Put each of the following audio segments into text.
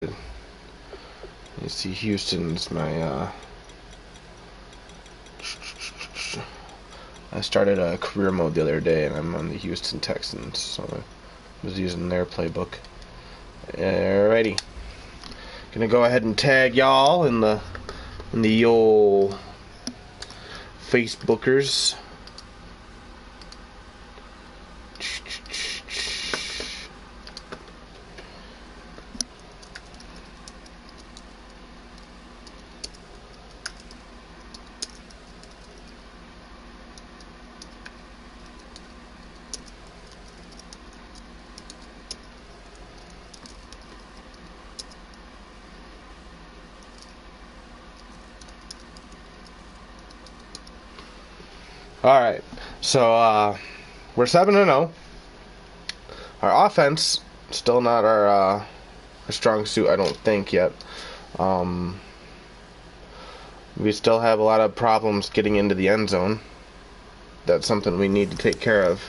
You see, Houston's my, I started a career mode the other day, and I'm on the Houston Texans, so I was using their playbook. Alrighty. Gonna go ahead and tag y'all in the old Facebookers. Alright, so we're 7-0. Our offense, still not our strong suit, I don't think, yet. We still have a lot of problems getting into the end zone. That's something we need to take care of.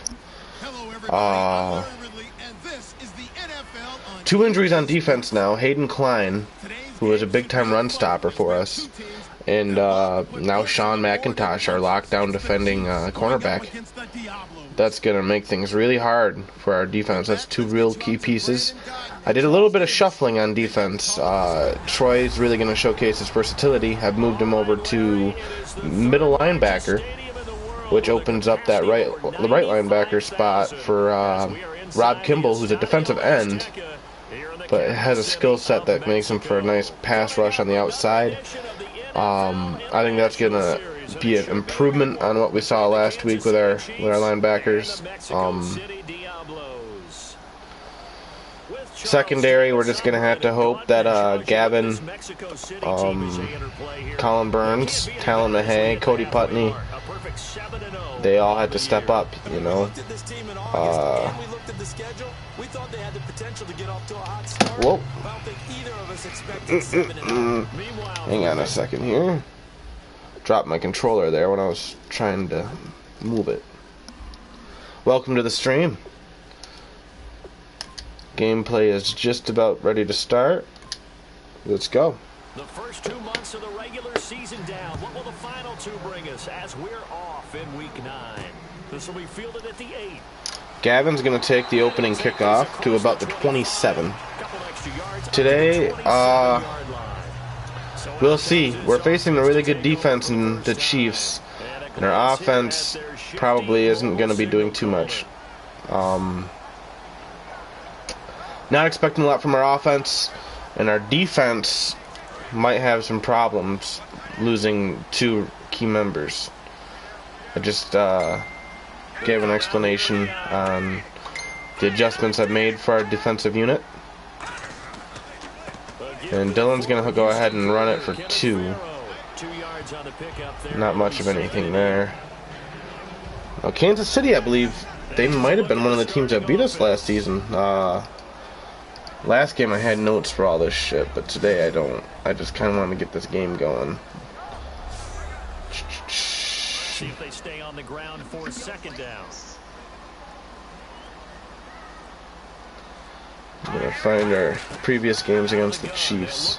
Two injuries on defense now. Hayden Klein, who is a big-time run stopper for us, and now Sean McIntosh, our lockdown defending cornerback. That's going to make things really hard for our defense. That's two real key pieces. I did a little bit of shuffling on defense. Troy's really going to showcase his versatility. I've moved him over to middle linebacker, which opens up that right linebacker spot for Rob Kimball, who's a defensive end, but has a skill set that makes him for a nice pass rush on the outside. I think that's going to be an improvement on what we saw last week with our linebackers. Secondary, we're just going to have to hope that Gavin, Colin Burns, Talon Mahay, Cody Putney, they all had to step up, you know. Whoa. Hang on a second here. Dropped my controller there when I was trying to move it. Welcome to the stream. Gameplay is just about ready to start. Let's go. The first 2 months of the regular season down. What will the final two bring us as we're off in week 9? This will be fielded at the 8. Gavin's going to take the opening kickoff to about the 27. Today, we'll see. We're facing a really good defense in the Chiefs, and our offense probably isn't going to be doing too much. Not expecting a lot from our offense, and our defense might have some problems losing 2 key members. I just gave an explanation on the adjustments I've made for our defensive unit. And Dylan's going to go ahead and run it for 2. Not much of anything there. Now, Kansas City, I believe, they might have been one of the teams that beat us last season. Last game I had notes for all this shit, but today I don't. I just kind of want to get this game going. See if they stay on the ground for second down. I'm going to find our previous games against the Chiefs.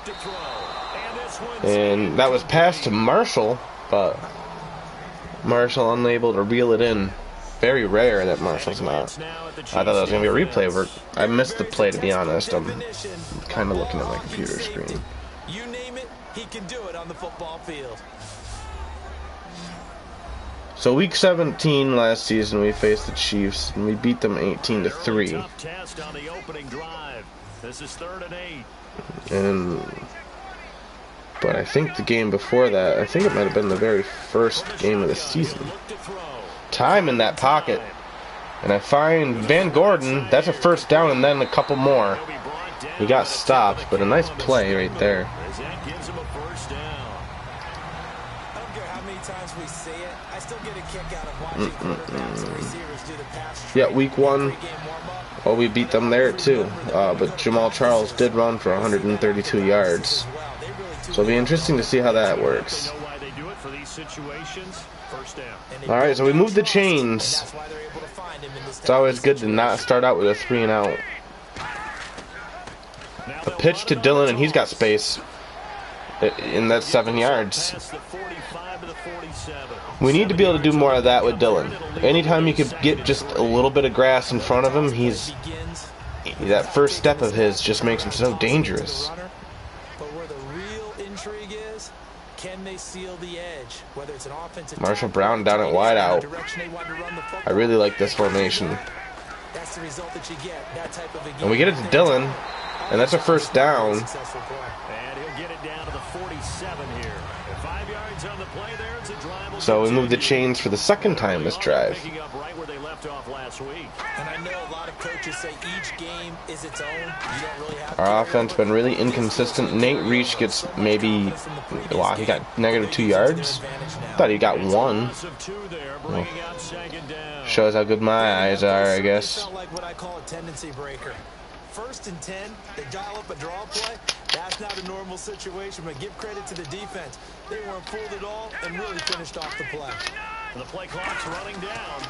And that was passed to Marshall, but Marshall unable to reel it in. Very rare that Marshall's not. I thought that was going to be a replay, but I missed the play, to be honest. I'm kind of looking at my computer screen. You name it, he can do it on the football field. So week 17 last season, we faced the Chiefs, and we beat them 18-3. But I think the game before that, I think it might have been the very first game of the season. Time in that pocket, and I find Van Gordon. That's a first down, and then a couple more. He got stopped, but a nice play right there. Yeah, week 1, well, we beat them there too, but Jamal Charles did run for 132 yards. So it'll be interesting to see how that works. Alright, so we moved the chains. It's always good to not start out with a 3 and out. A pitch to Dillon, and he's got space. And that's 7 yards. We need to be able to do more of that with Dillon. Anytime you could get just a little bit of grass in front of him, that first step of his just makes him so dangerous. But where the real intrigue is, can they seal the edge? Whether it's an offensive Marshall Brown down at wide out. I really like this formation. That's the result that you get. That type of a game. And we get it to Dillon, and that's a first down. And he'll get it down to the 47 here. 5 yards on the play there. It's a drive. So we move the chains for the second time this drive. Picking up right where they left off last week. And I know a lot of coaches say each game is its own. You don't really have Our offense been really inconsistent. Nate Reach gets maybe, wow, he got -2 yards. Thought he got 1. Well, shows how good my eyes are, I guess. Like what I call a tendency breaker. 1st and 10, they dial up a draw play. That's not a normal situation, but give credit to the defense. They weren't fooled at all and really finished off the play. The play clock's running down.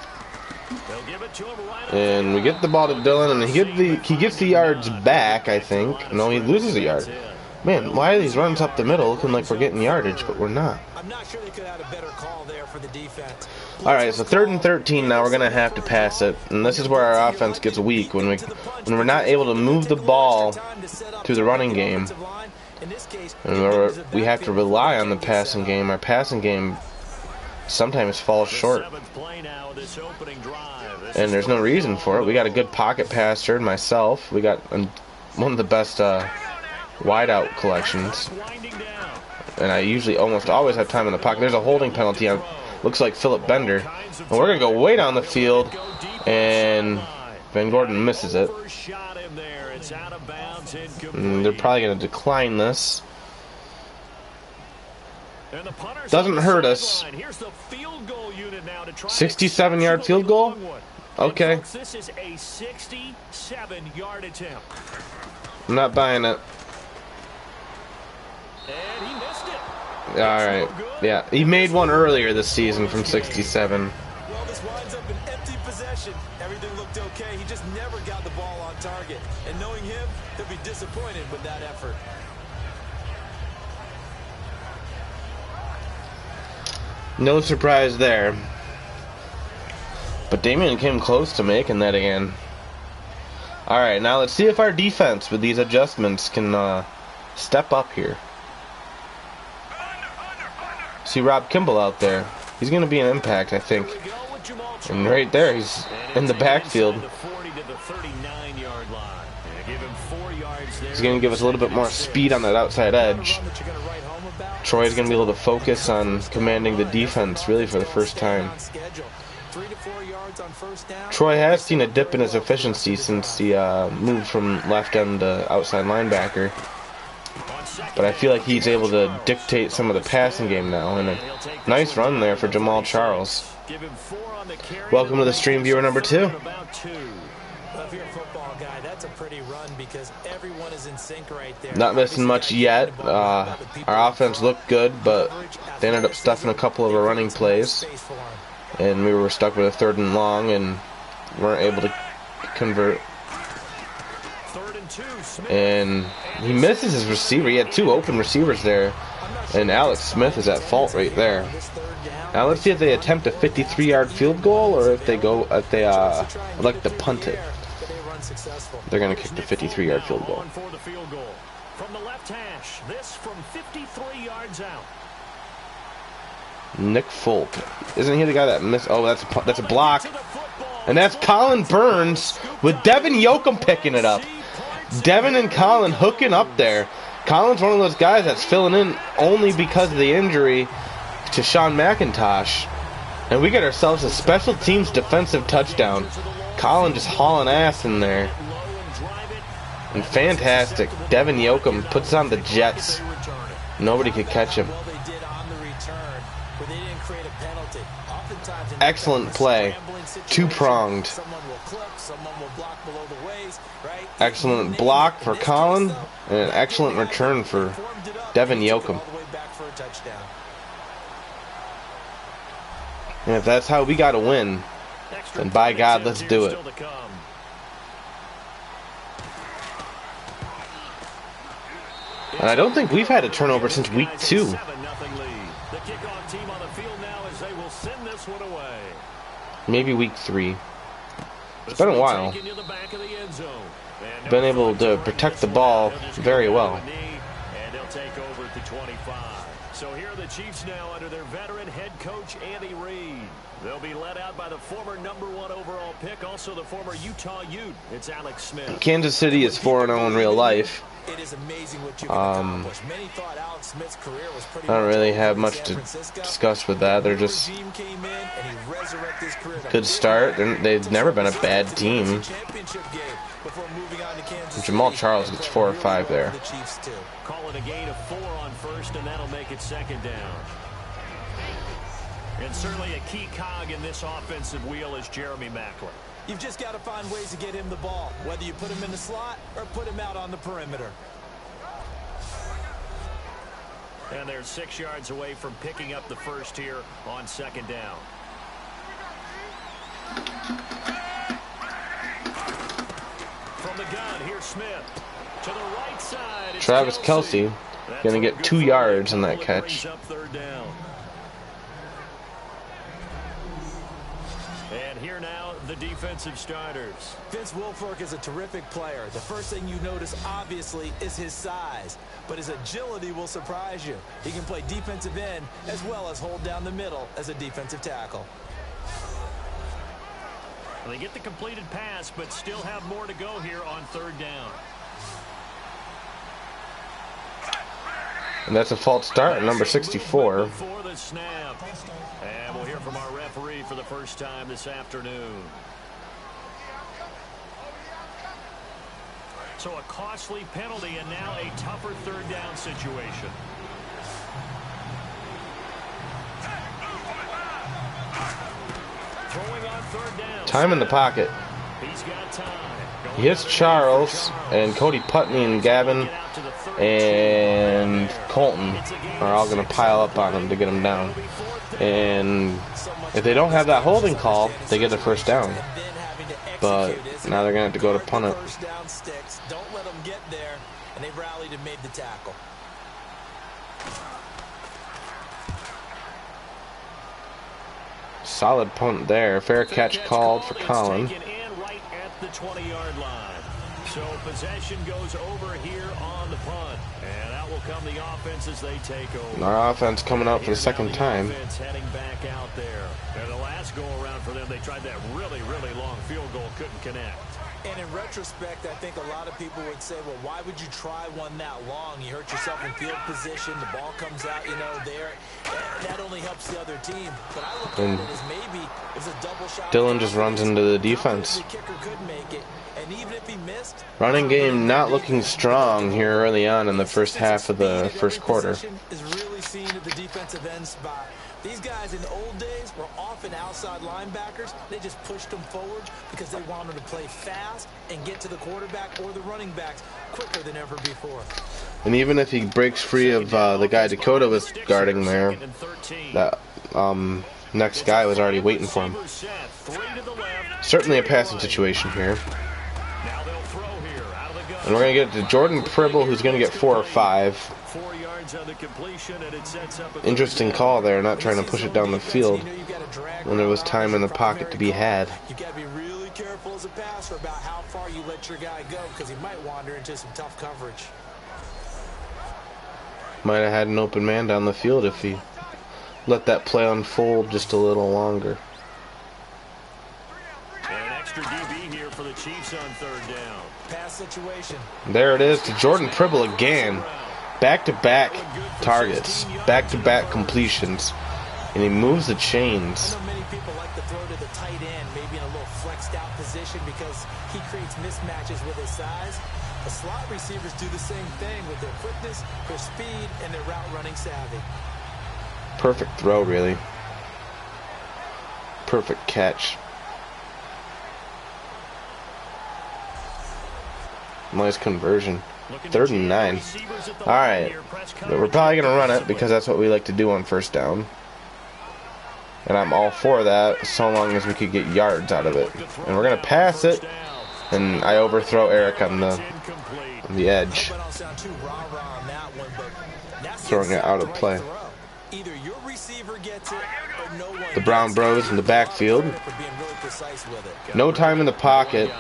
They'll give it to him right. And we get the ball to Dillon, and he gets the yards back, I think. No, he loses a yard. Man, why are these runs up the middle looking like we're getting yardage, but we're not? I'm not sure they could have had a better call there for the defense. Alright, so 3rd and 13 now. We're going to have to pass it. And this is where our offense gets weak. When we're not able to move the ball to the running game. And we have to rely on the passing game. Our passing game sometimes falls short. And there's no reason for it. We got a good pocket passer and myself. We got one of the best wideout collections. And I usually almost always have time in the pocket. There's a holding penalty on, looks like Philip Bender. And we're going to go way down the field. And Van Gordon misses it. And they're probably going to decline this. Doesn't hurt us. 67-yard field goal? Okay. This is a 67-yard attempt. I'm not buying it. And he missed it. Alright. Yeah, he made one earlier this season from 67. Well, this winds up an empty possession. Everything looked okay. He just never got the ball on target. And knowing him, he'll be disappointed with that effort. No surprise there. But Damian came close to making that again. Alright, now let's see if our defense with these adjustments can step up here. See Rob Kimball out there. He's going to be an impact, I think. And right there, he's in the backfield. He's going to give us a little bit more speed on that outside edge. Troy's going to be able to focus on commanding the defense, really, for the first time. Troy has seen a dip in his efficiency since he moved from left end to outside linebacker. But I feel like he's able to dictate some of the passing game now. And a nice run there for Jamal Charles. Welcome to the stream, viewer number 2. If you're a football guy, that's a pretty run because everyone is in sync right there. Not missing much yet. Our offense looked good, but they ended up stuffing a couple of our running plays. And we were stuck with a 3rd and long and weren't able to convert. And he misses his receiver. He had 2 open receivers there. And Alex Smith is at fault right there. Now let's see if they attempt a 53-yard field goal or if they like to punt it. They're going to kick the 53-yard field goal. From the left hash, this from 53 yards out. Nick Folk. Isn't he the guy that missed? Oh, that's a block. And that's Colin Burns with Devin Yoakum picking it up. Devin and Colin hooking up there. Colin's one of those guys that's filling in only because of the injury to Sean McIntosh. And we get ourselves a special teams defensive touchdown. Colin just hauling ass in there. And fantastic. Devin Yoakum puts on the Jets. Nobody could catch him. Excellent play. 2-pronged. Excellent block for Colin, and an excellent return for Devin Yoakum. And if that's how we got to win, then by God, let's do it. And I don't think we've had a turnover since week 2. The kickoff team on the field now as they will send this one away. Maybe week 3. It's been a while. Been able to protect the ball very well. And they'll take over at the 25. So here are the Chiefs now under their veteran head coach, Andy Reid. They'll be led out by the former #1 overall pick, also the former Utah Ute. It's Alex Smith. Kansas City is 4-0 in real life. It is amazing what you can accomplish. Many thought Alex Smith's career was pretty I don't really much have over in much San to Francisco. discuss with that. They're just Regime came in and he resurrected his career. good start. They've never been a bad team. Championship game before moving on to Kansas Jamal City. Charles gets 4 or 5 there. The Chiefs too. Call it a gain of 4 on first, and that'll make it second down. And certainly a key cog in this offensive wheel is Jeremy Maclin. You've just got to find ways to get him the ball, whether you put him in the slot or put him out on the perimeter. And they're 6 yards away from picking up the first here on second down. From the gun, here's Smith. To the right side, it's Travis Kelce gonna get 2 yards in that catch. Up third down. And here now, the defensive starters. Vince Wilfork is a terrific player. The first thing you notice, obviously, is his size. But his agility will surprise you. He can play defensive end as well as hold down the middle as a defensive tackle. They get the completed pass, but still have more to go here on third down. And that's a false start, number 64. Before the snap. And we'll hear from our referee for the first time this afternoon. So a costly penalty and now a tougher third down situation. Throwing on third down. Time in the pocket. He's got time. He hits Charles, and Cody Putney and Gavin and Colton are all going to pile up on him to get him down. And if they don't have that holding call, they get the first down. But now they're going to have to go to punt it. Don't let them get there, and they rallied and made the tackle. Solid punt there. Fair catch called for Colin. Right at the 20-yard line. So possession goes over here on the punt. And out will come the offense as they take over. Our offense coming out for the second time. Heading back out there. And the last go around for them, they tried that really, really long field goal, couldn't connect. And in retrospect, I think a lot of people would say, well, why would you try one that long? You hurt yourself in field position. The ball comes out, you know, there. That only helps the other team. But I look at it as maybe it's a double shot. Dylan just runs into the defense. The kicker could make it. And even if he missed, Running game not looking strong here early on in the first half of the first quarter. is really seen at the defensive end spot. These guys in the old days were often outside linebackers. They just pushed them forward because they wanted to play fast and get to the quarterback or the running backs quicker than ever before. And even if he breaks free of the guy Dakota was guarding there, that next guy was already waiting for him. Certainly a passing situation here. And we're going to get it to Jordan Pribble, who's going to get 4 or 5. 4 yards on the completion, and it sets up a Interesting call there, not trying to push it down the field when there was time in the pocket to be had. You got to be really careful as a passer about how far you let your guy go because he might wander into some tough coverage. Might have had an open man down the field if he let that play unfold just a little longer. And an extra DB here for the Chiefs on third down. Pass situation. There it is to Jordan Pribble again. Back-to-back targets, back-to-back completions, and he moves the chains. I know many people like to throw to the tight end, maybe in a little flexed out position because he creates mismatches with his size. The slot receivers do the same thing with their quickness, their speed, and their route running savvy. Perfect throw, really. Perfect catch. Nice conversion. 3rd and 9. Alright. We're probably going to run it because that's what we like to do on first down. And I'm all for that so long as we could get yards out of it. And we're going to pass it. And I overthrow Eric on the edge. I don't sound too rah-rah on that throwing it out of play. Either your receiver gets it or no one. The Brown Bros in the backfield. No time in the pocket.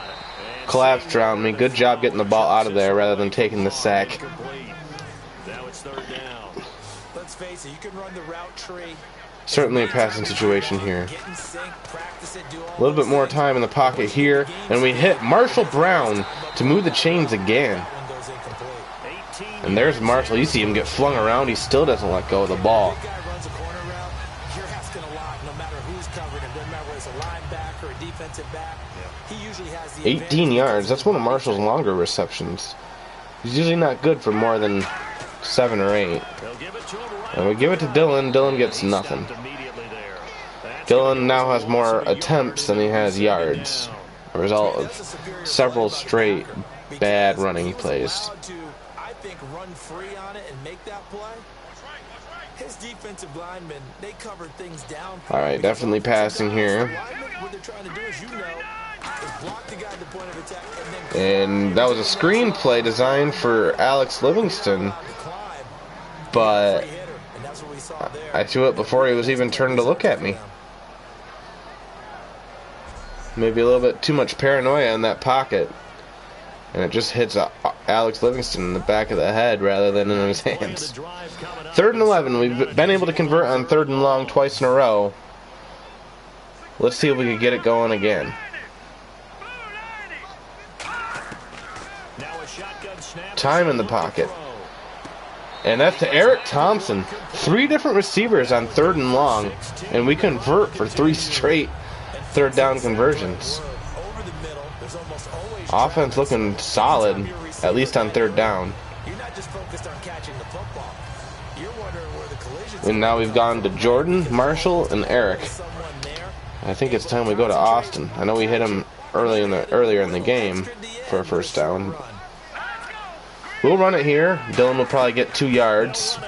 Collapsed around me. Good job getting the ball out of there rather than taking the sack. Now it's third down. Let's face it, you can run the route tree. Certainly a passing situation here. A little bit more time in the pocket here, and we hit Marshall Brown to move the chains again. And there's Marshall. You see him get flung around. He still doesn't let go of the ball. 18 yards. That's one of Marshall's longer receptions. He's usually not good for more than 7 or 8. And we give it to Dylan. Dylan gets nothing. Dylan now has more attempts than he has yards. A result of several straight bad running plays. I think run free on it and make that play. His defensive linemen, they covered things down. All right, definitely passing here. What they're trying to do, as you know, is block the guy at the point of attack and then. And that was a screenplay designed for Alex Livingston, but I threw it before he was even turning to look at me. Maybe a little bit too much paranoia in that pocket. And it just hits Alex Livingston in the back of the head rather than in his hands. 3rd and 11. We've been able to convert on 3rd and long twice in a row. Let's see if we can get it going again. Time in the pocket. And that's to Eric Thompson. 3 different receivers on 3rd and long. And we convert for 3 straight 3rd down conversions. Offense looking solid, at least on 3rd down. And now we've gone to Jordan, Marshall, and Eric. I think it's time we go to Austin. I know we hit him earlier in the game for a 1st down. We'll run it here. Dylan will probably get 2 yards.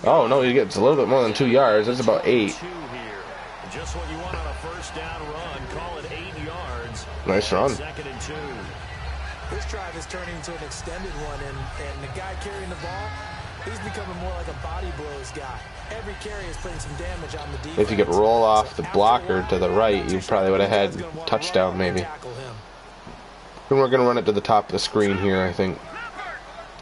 Oh no, he gets a little bit more than 2 yards. That's about 8. Just what you want on a 1st down run. Call it 8 yards. Nice run. 2nd and 2. This drive is turning into an extended one, and the guy carrying the ball, he's becoming more like a body blows guy. Every carry is putting some damage on the defense. If you could roll off the blocker to the right, you probably would have had touchdown maybe. And we're going to run it to the top of the screen here, I think.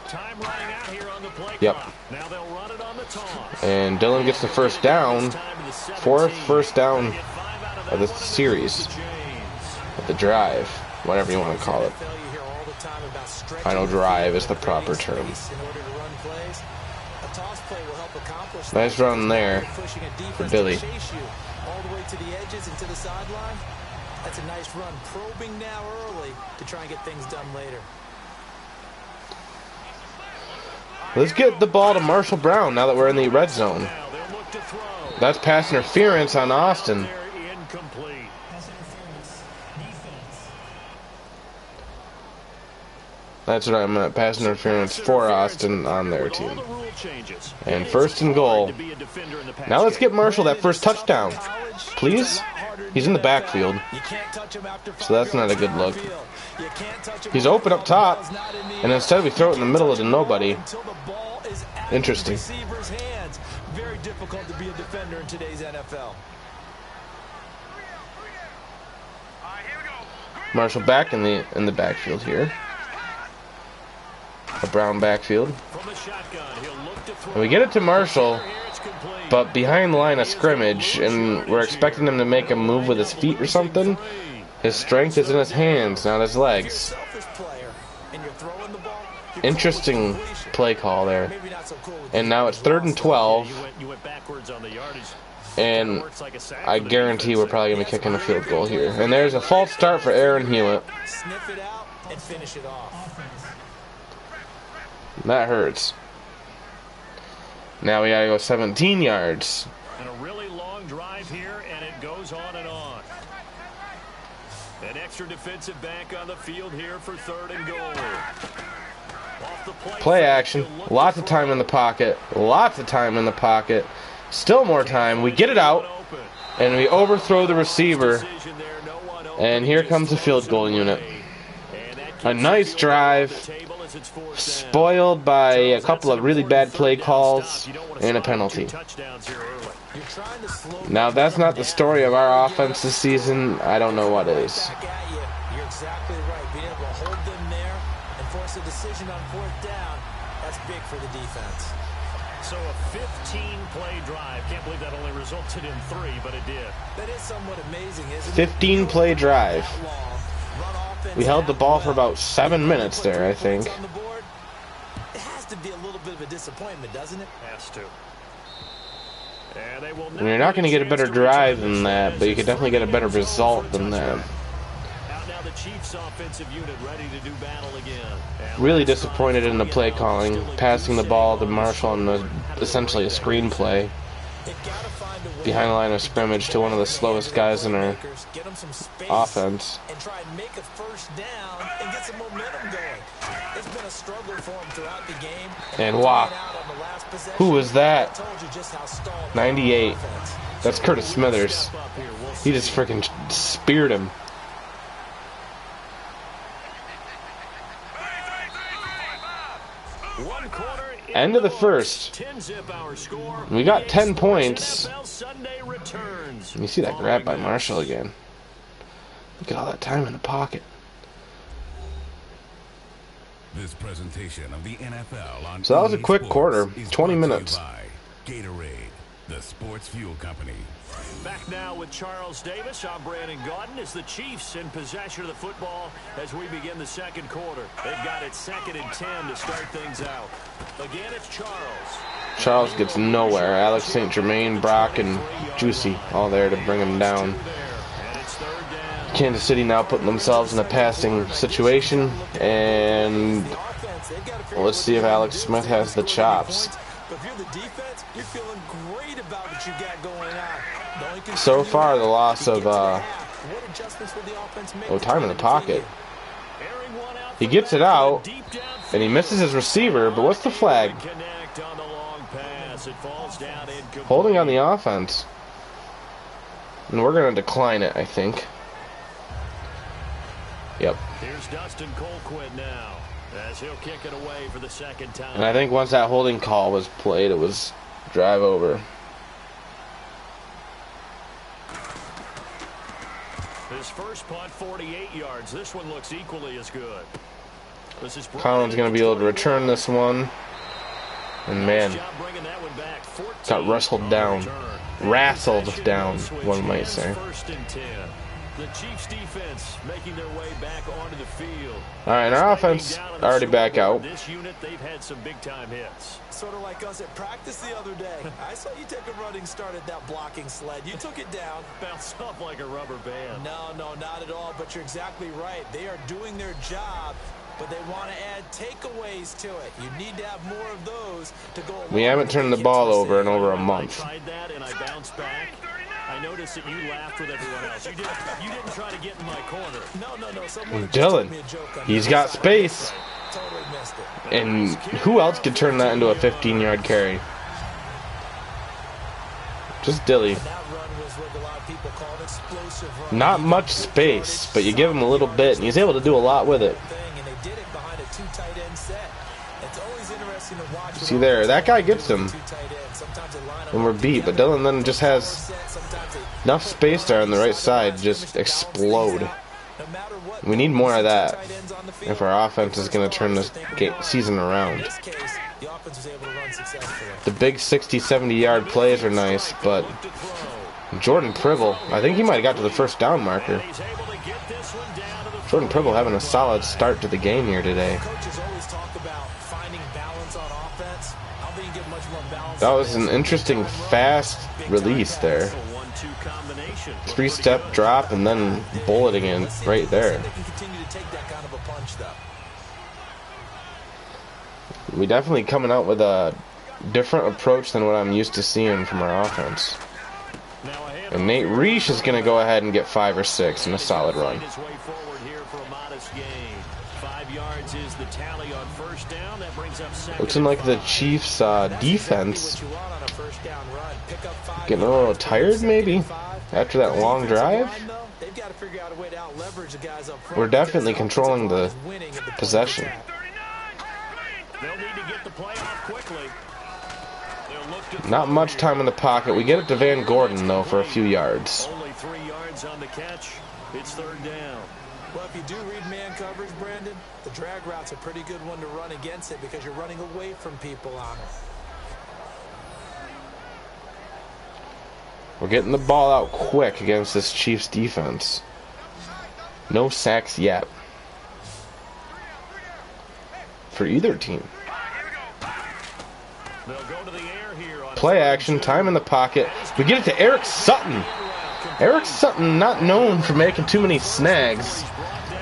Time running out here on the play Yep. clock. Now they'll run it on the toss. And Dylan gets the 1st down. 4th 1st down of the series. Of the drive. Whatever you want to call it. Final drive is the proper term. Nice run there for Billy. All the way to the edges and to the sideline. That's a nice run. Probing now early to try and get things done later. Let's get the ball to Marshall Brown now that we're in the red zone. That's pass interference on Austin. That's what I'm at. Pass interference for Austin on their team. And 1st and goal. Now let's get Marshall that 1st touchdown. Please? He's in the backfield. So that's not a good look. He's open up top. And instead we throw it in the middle of the nobody. Interesting. Very difficult to be a defender in today's NFL. Marshall back in the backfield here. A Brown backfield. And we get it to Marshall, but behind the line of scrimmage, and we're expecting him to make a move with his feet or something. His strength is in his hands, not his legs. Interesting play call there. And now it's 3rd and 12. And I guarantee we're probably going to be kicking a field goal here. And there's a false start for Aaron Hewitt. Sniff it out and finish it off. That hurts. Now we gotta go 17 yards. And a really long drive here, and it goes on and on. An extra defensive back on the field here for 3rd and goal. Play action. Lots of time in the pocket. Lots of time in the pocket. Still more time. We get it out, and we overthrow the receiver. And here comes the field goal unit. A nice drive. as it's fourth down. Spoiled by a couple of really bad play calls and a penalty. Now, if that's not the story of our offense this season, I don't know what is. You're exactly right. Being able to hold them there and force a decision on fourth down, that's big for the defense. So a 15-play drive. Can't believe that only resulted in 3, but it did. That is somewhat amazing, isn't it? 15-play drive. We held the ball for about 7 minutes there, I think. It has to be a little bit of a disappointment, doesn't it? Has to. And they will I mean, you're not going to get a better drive than that, but you could definitely get a better result than that. Now the Chiefs offensive unit ready to do battle again. Really disappointed in the play calling, passing the ball to Marshall on essentially a screenplay behind the line of scrimmage to one of the slowest guys in our offense. And try and make a first down and get some momentum going. It's been a struggle for him throughout the game. And wow, who was that? 98. That's Curtis Smithers. He just freaking speared him. End of the first. We got 10 points. You see that grab by Marshall again. Look at all that time in the pocket. This presentation of the NFL on So that was a quick quarter, 20 minutes. By Gatorade, the sports fuel company. Back now with Charles Davis. I'm Brandon Gaudin as the Chiefs in possession of the football as we begin the second quarter. They've got it 2nd and 10 to start things out. Again, it's Charles. Charles gets nowhere. Alex St. Germain, Brock, and Juicy all there to bring him down. Kansas City now putting themselves in a passing situation, and let's see if Alex Smith has the chops. But if you're the defense, you're feeling great about what you got going on. So far, the loss of time in the pocket. He gets it out, and he misses his receiver, but what's the flag? Holding on the offense. And we're going to decline it, I think. Yep. Here's Dustin Colquitt now as he'll kick it away for the second time. And I think once that holding call was played, it was drive over. His first punt, 48 yards. This one looks equally as good. Collins going to be able to return this one. And man, got wrestled down. Wrestled down, one might say. The Chiefs defense making their way back onto the field. All right, our offense already back out. This unit, they've had some big time hits. Sort of like us at practice the other day. I saw you take a running start at that blocking sled. You took it down. Bounced off like a rubber band. No, not at all, but you're exactly right. They are doing their job, but they want to add takeaways to it. You need to have more of those to go along. We haven't turned the ball over in over a month. I tried that and I bounced back. I noticed that you laughed with everyone else. You didn't try to get in my corner. No. Dylan, he's got space. Totally missed it. And who else could turn that into a 15-yard carry? Just Dilly. That run was what a lot of people call an explosive run. Not much space, but you give him a little bit, and he's able to do a lot with it. And they did it behind a 2 tight end set. It's always interesting to watch. See there, that guy gets him. And we're beat, but Dylan then just has enough space there on the right side to just explode. We need more of that if our offense is going to turn this season around. The big 60-70 yard plays are nice, but Jordan Pribble, I think he might have got to the first down marker. Jordan Pribble having a solid start to the game here today. That was an interesting fast release there. 3-step drop and then bulleting in right there. We definitely coming out with a different approach than what I'm used to seeing from our offense. And Nate Reich is going to go ahead and get 5 or 6 in a solid run. Looking like the Chiefs' defense getting a little tired, maybe, after that long drive. We're definitely controlling the possession. Not much time in the pocket. We get it to Van Gordon, though, for a few yards. Only 3 yards on the catch. It's third down. Well, if you do read man coverage, Brandon, the drag route's a pretty good one to run against it because you're running away from people on it. We're getting the ball out quick against this Chiefs defense. No sacks yet for either team. They'll go to the air here on Play action, time in the pocket. We get it to Eric Sutton. Eric Sutton, not known for making too many snags.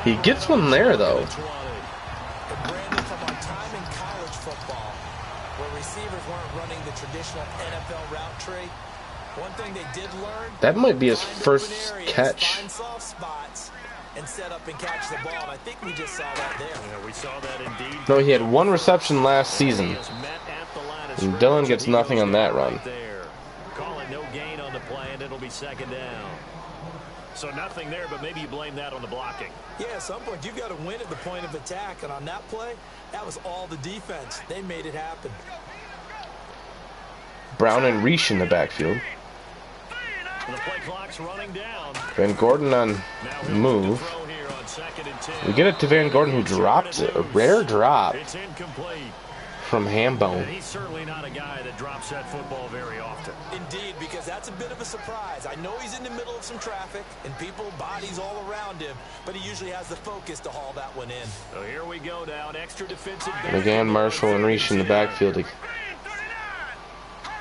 He gets one there, though. Brandon, from our time in college football, where receivers weren't running the traditional NFL route tree, one thing they did learn, That might be his find first open areas, catch. find soft spots, and set up and catch the ball. And I think we just saw that there. Yeah, we saw that indeed. No, he had one reception last season. He has met at the line of And scrimmage, Dillon gets he nothing goes on that down run. right there. Call it no gain on the play, and it'll be second down. So nothing there, but maybe you blame that on the blocking. Yeah, at some point, you've got to win at the point of attack. And on that play, that was all the defense. They made it happen. Brown and Reich in the backfield. The play clock's running down. Van Gordon on Now he'll move. look to throw here on 2nd and 10. We get it to Van Gordon, who drops it. A rare drop It's incomplete. from And Hambone. he's certainly not a guy that drops that football very often. Indeed, because that's a bit of a surprise. I know he's in the middle of some traffic and people, bodies all around him, but he usually has the focus to haul that one in. So here we go now, an extra defensive back. McGann, Marshall, and Reich in the backfield.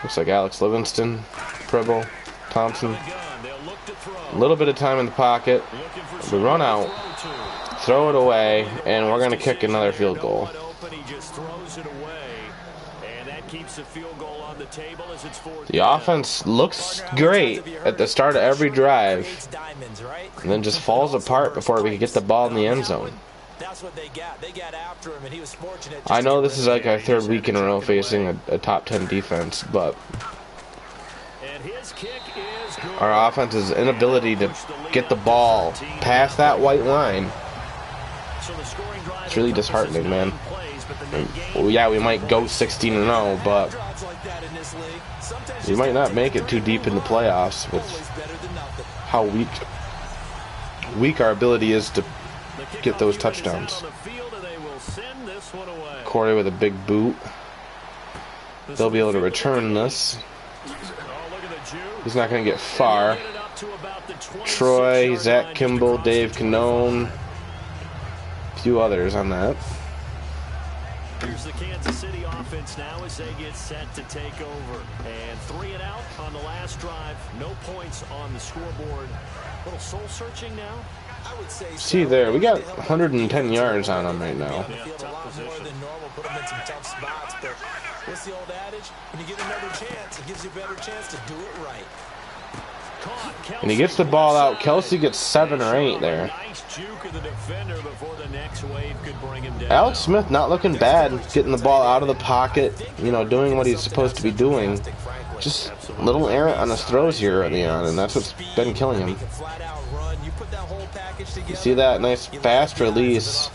Looks like Alex Livingston, Preble, Thompson. They'll look to throw. A little bit of time in the pocket. Looking for We someone run to out, throw to. throw it away, and we're going to kick another field No goal. one open, he just throws it away. And that keeps the field goal on the table as it's fourth The down. offense looks great at the start of every drive, Diamonds, right? and then just falls apart before we can get the ball in the end zone. That's what they got. They got after him, and he was fortunate. I know this is like our third week in a row facing a top 10 defense, but And his kick is good. our offense's inability to get the ball past that white line, So the scoring drive it's really encompasses disheartening, 9 man. plays, but the net gain Well, yeah, we might go 16-0, but Drives like that in this league. Sometimes we you might just not gotta make take it a too deep in the playoffs with always better than nothing. how weak our ability is to The kickoff get those unit is touchdowns. out on the field, and they will send this one away. Corey with a big boot. They'll be able to return this. Oh, look at the juke. He's not going to get far. Get it up to about the 26-yard Troy, line Zach just Kimball, across the Dave 25. Canone, a few others on that. Here's the Kansas City offense now as they get set to take over. And 3 and out on the last drive. No points on the scoreboard. A little soul searching now. I would say See so. there, we got They help 110 yards on him right now. Be on the field a lot more than normal, put them in some tough spots. But what's the old adage? When you get another chance, it gives you a better chance to do it right. And he gets the ball out. Kelsey gets 7 or 8 there. Nice juke of the defender before the next wave could bring him down. Alex Smith not looking bad, getting the ball out of the pocket, you know, doing what he's supposed to be doing. Just a little errant on his throws here early on, and that's what's been killing him. You see that nice fast release,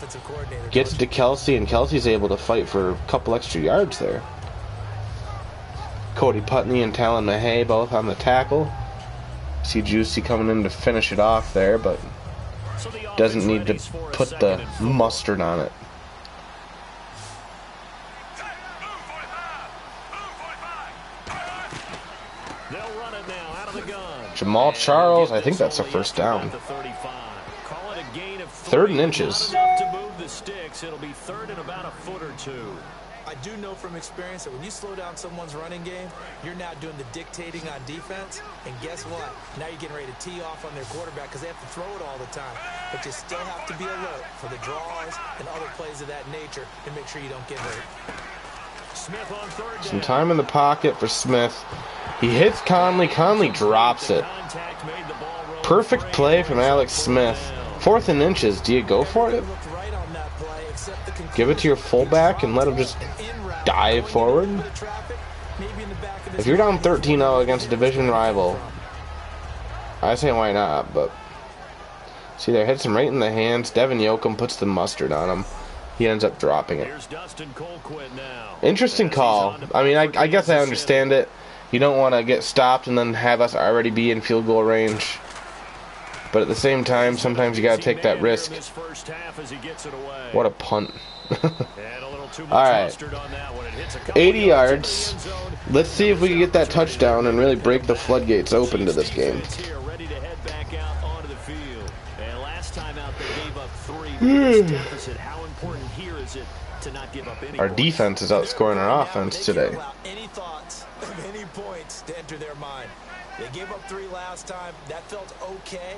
gets it to Kelsey, and Kelsey's able to fight for a couple extra yards there. Cody Putney and Talon Mahay both on the tackle. See Juicy coming in to finish it off there, but doesn't need to put the mustard on it. They'll run it now out of the gun. Jamal Charles, I think that's a first down. Call it a gain of 3rd and three. inches. Not enough to move the sticks. It'll be 3rd and about a foot or 2. I do know from experience that when you slow down someone's running game, you're now doing the dictating on defense. And guess what? Now you're getting ready to tee off on their quarterback because they have to throw it all the time. But you still have to be alert for the draws and other plays of that nature and make sure you don't get hurt. Smith on 3rd down. Some time in the pocket for Smith. He hits Conley. Conley drops it. Contact made the ball roll. Perfect play from Alex Smith. 4th and inches. Do you go for it? Looked right on that play, except the Give it to your fullback and let him just dive forward? If you're down 13-0 against a division rival, I say why not, but see there, hits him right in the hands. Devin Yoakum puts the mustard on him. He ends up dropping it. Here's Dustin Colquitt now. Interesting call. I mean, I guess I understand it. You don't want to get stopped and then have us already be in field goal range. But at the same time, sometimes you got to take that risk. What a punt. Alright. 80 yards. Let's see if we can get that touchdown and really break the floodgates open to this game. Our defense is outscoring our offense today. Any thoughts of any points to enter their mind? They gave up 3 last time. That felt okay.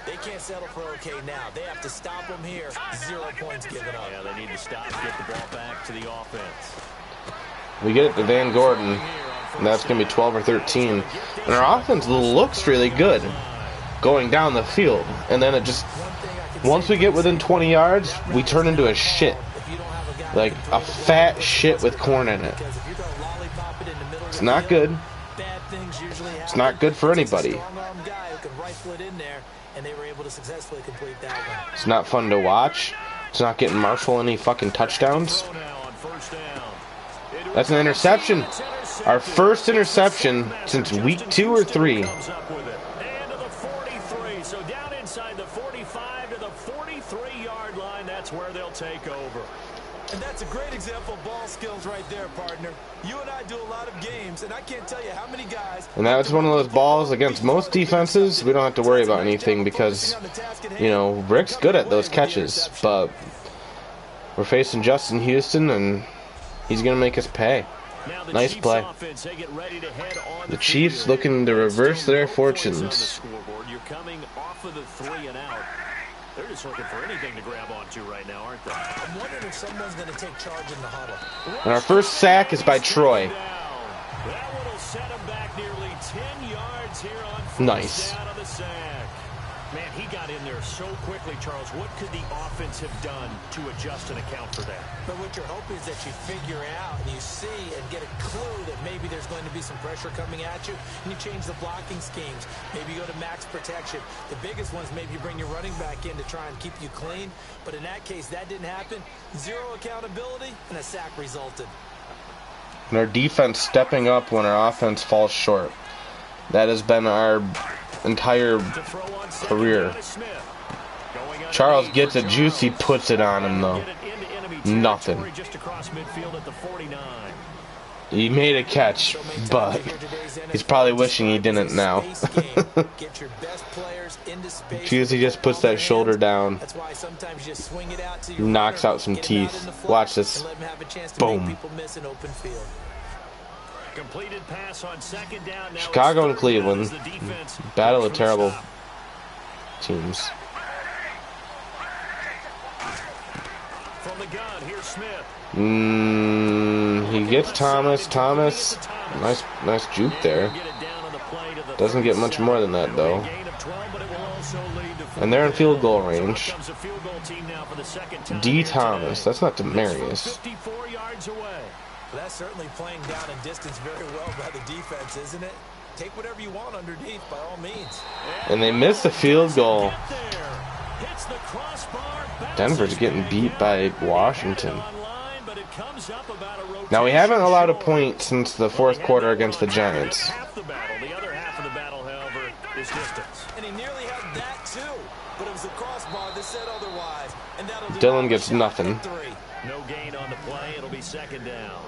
They can't settle for okay now. They have to stop them here. 0 points given up. Yeah, they need to stop and get the ball back to the offense. We get it to Van Gordon, and that's going to be 12 or 13. And our offense looks really good going down the field. And then it just, once we get within 20 yards, we turn into a shit. Like a fat shit with corn in it. It's not good. It's not good for anybody. It's not fun to watch. It's not getting Marshall any fucking touchdowns. That's an interception. Our first interception since week 2 or 3. So down inside the 45 to the 43-yard line. That's where they'll take over. And that's a great example of ball skills right there, partner. You and I do a lot of games, and I can't tell you how many guys... And that's one of those balls against most defenses. We don't have to worry about anything because, you know, Rick's good at those catches. But we're facing Justin Houston, and he's going to make us pay. Nice play. The Chiefs looking to reverse their fortunes. You're coming off of the 3 and out. They're just looking for anything to grab onto right now, aren't they? I'm wondering if someone's going to take charge in the huddle. And our first sack is by Troy. That will set him back nearly 10 yards here on nice. Down on the sack. Man, he got in there so quickly, Charles. What could the offense have done to adjust and account for that? But what you're hoping is that you figure out and you see and get a clue that maybe there's going to be some pressure coming at you, and you change the blocking schemes. Maybe you go to max protection. The biggest ones, maybe you bring your running back in to try and keep you clean. But in that case, that didn't happen. 0 accountability, and a sack resulted. And our defense stepping up when our offense falls short. That has been our entire career. Charles gets a juice, he puts it on him though. Nothing. He made a catch, but he's probably wishing he didn't now. Juicy just puts that shoulder down, knocks out some teeth. Watch this. Boom. Completed pass on 2nd down. Now Chicago and Cleveland. Battle of terrible teams. From the gun, here's Smith. He gets Thomas. Nice juke there. Doesn't get much more than that though. And they're in field goal range. D. Thomas. That's not Demarius. 54 yards away. Well, that's certainly playing down in distance very well by the defense, isn't it? Take whatever you want underneath, by all means. And they missed the field goal. Denver's getting beat by Washington. Now, we haven't allowed a point since the 4th quarter against the Giants. The other half of the battle, however, is distance. And he nearly had that, too. But it was the crossbar that said otherwise. And Dylan gets nothing. No gain on the play. It'll be 2nd down.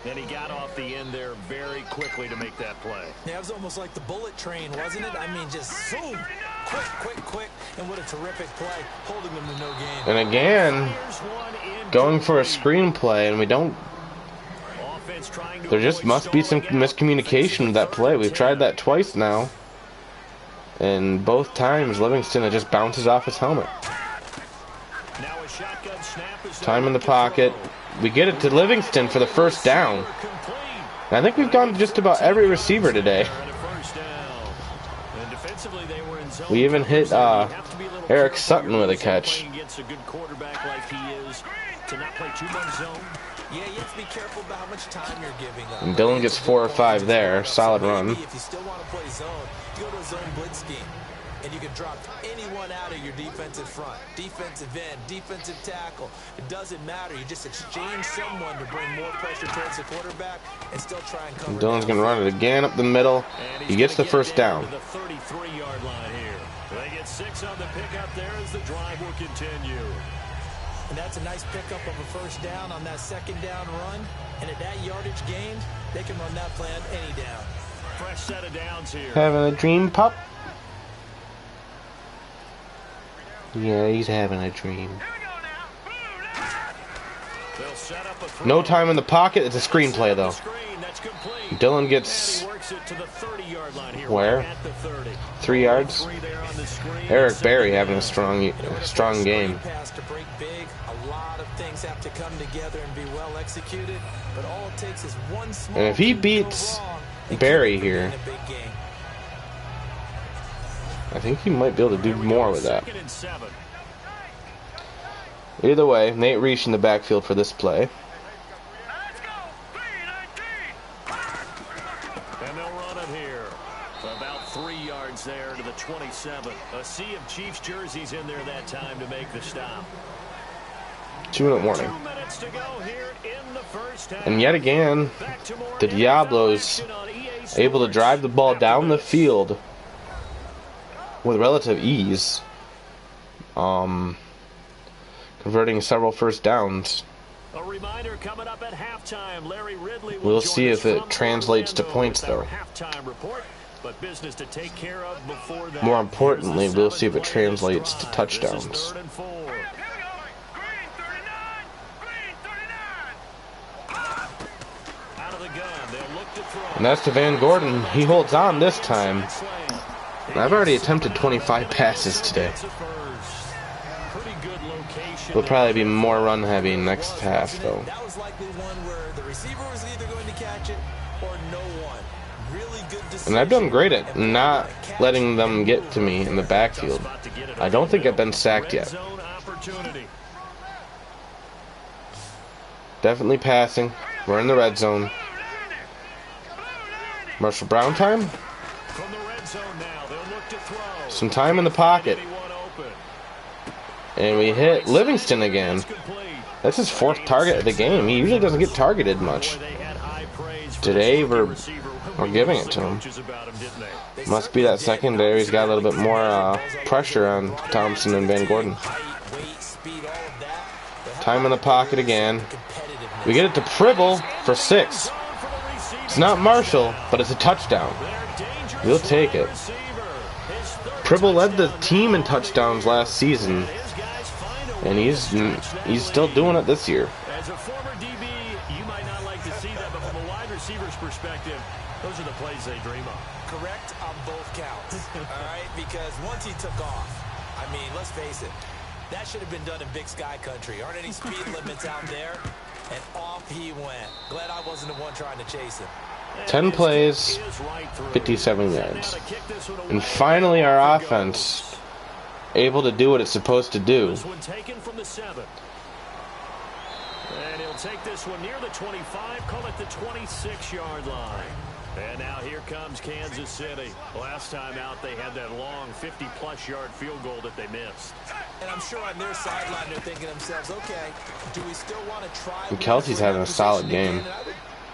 And he got off the end there very quickly to make that play. Yeah, it was almost like the bullet train, wasn't it? I mean, just boom, quick, and what a terrific play, holding them to no gain. And again, going for a screenplay, and we don't. There just must be some miscommunication with that play. We've tried that twice now, and both times Livingston just bounces off his helmet. Time in the pocket. We get it to Livingston for the 1st down. And I think we've gone to just about every receiver today. We even hit Eric Sutton with a catch. And Dylan gets 4 or 5 there. Solid run. If you still want to play zone, you go to a zone blitz scheme. and you can drop anyone out of your defensive front. Defensive end, defensive tackle. It doesn't matter. You just exchange someone to bring more pressure towards the quarterback and still try and cover. Dylan's going to run it again up the middle. He gets the first down. The 33-yard line here. They get 6 on the pickup there as the drive will continue. And that's a nice pickup of a first down on that second down run. And at that yardage gained, they can run that play on any down. Fresh set of downs here. Having a dream, pup? Yeah, he's having a dream. No time in the pocket. It's a screenplay, though. Dylan gets... where? 3 yards? Eric Berry having a strong game. And if he beats Berry here, I think he might be able to do more with that. Either way, Nate Reich in the backfield for this play. And they'll run it here. About 3 yards there to the 27. A sea of Chiefs jerseys in there that time to make the stop. 2-minute warning. 2 minutes to go here in the first half. And yet again, the Diablos able to drive the ball down the field with relative ease, converting several first downs. A reminder coming up at halftime. Larry Ridley will We'll see if it translates to points, though. Halftime report, but business to take care of before that. More importantly, we'll see if it translates to touchdowns. This is 3rd and 4. Out of the gun, they'll look to throw. And that's to Van Gordon. He holds on this time. I've already attempted 25 passes today. We'll probably be more run heavy next half, though. That was likely one where the receiver was either going to catch it or no one. Really good decision. And I've done great at not letting them get to me in the backfield. I don't think I've been sacked yet. Definitely passing. We're in the red zone. Marshall Brown time. Some time in the pocket. And we hit Livingston again. That's his 4th target of the game. He usually doesn't get targeted much. Today we're giving it to him. Must be that secondary's got a little bit more pressure on Thompson and Van Gordon. Time in the pocket again. We get it to Pribble for 6. It's not Marshall, but it's a touchdown. We'll take it. Pribble led the team in touchdowns last season, and he's still doing it this year. As a former DB, you might not like to see that, but from a wide receiver's perspective, those are the plays they dream of. Correct on both counts, all right? Because once he took off, I mean, let's face it, that should have been done in Big Sky Country. Aren't any speed limits out there? And off he went. Glad I wasn't the one trying to chase him. 10 plays, 57 yards. And finally our offense able to do what it's supposed to do. This one taken from the 7. And he'll take this one near the 25, call it the 26-yard line. And now here comes Kansas City. Last time out, they had that long 50-plus yard field goal that they missed. And I'm sure on their sideline, they're thinking to themselves, okay, do we still want to try? And Kelsey's having a solid game.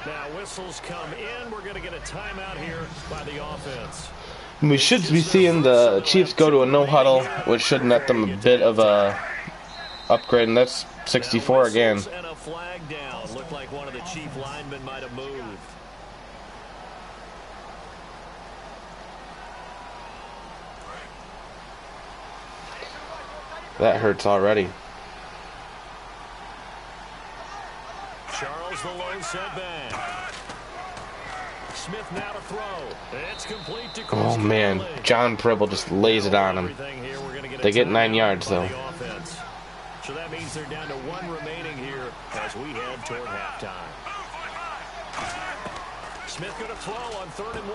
Now whistles come in. We're going to get a timeout here by the offense. We should be seeing the Chiefs go to a no-huddle, which should net them a bit of a upgrade, and that's 64 again. And a flag down. Looked like one of the Chief linemen might have moved. That hurts already. Charles the lone setback. Smith now to throw. It's complete to Chris Oh man, Conley. John Pribble just lays it on him. They get 9 yards though. So that means they're down to 1 remaining here as we head toward halftime. Smith going to throw on 3rd and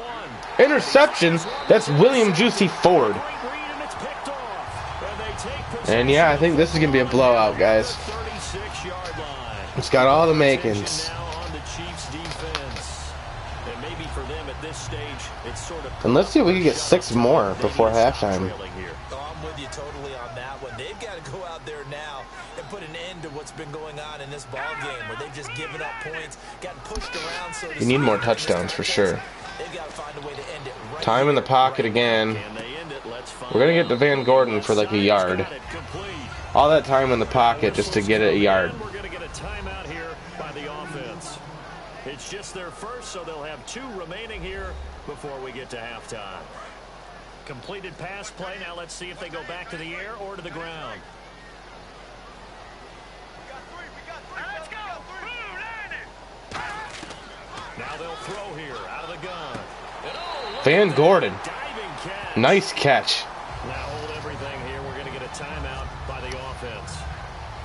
1. Interception. That's William Juicy Ford. Great read, and it's picked off. And they take And yeah, I think this is gonna be a blowout, guys. 36-yard line. It's got all the makings. Now on the Chiefs defense. And maybe for them at this stage, it's sort of... And let's see if we can get 6 more before halftime. Oh, I'm with you totally on that one. They've got to go out there now and put an end to what's been going on in this ball game, where they've just given up points, gotten pushed around. So We need more touchdowns for sure. They've got to find a way to end it right. Time in the pocket again. We're going to get to Van Gordon for like a yard. All that time in the pocket just to get a yard. We're going to get a timeout here by the offense. It's just their first, so they'll have 2 remaining here before we get to halftime. Completed pass play. Now let's see if they go back to the air or to the ground. Now they'll throw here out of the gun. Van Gordon. Diving catch. Nice catch. Now hold everything here. We're going to get a timeout by the offense.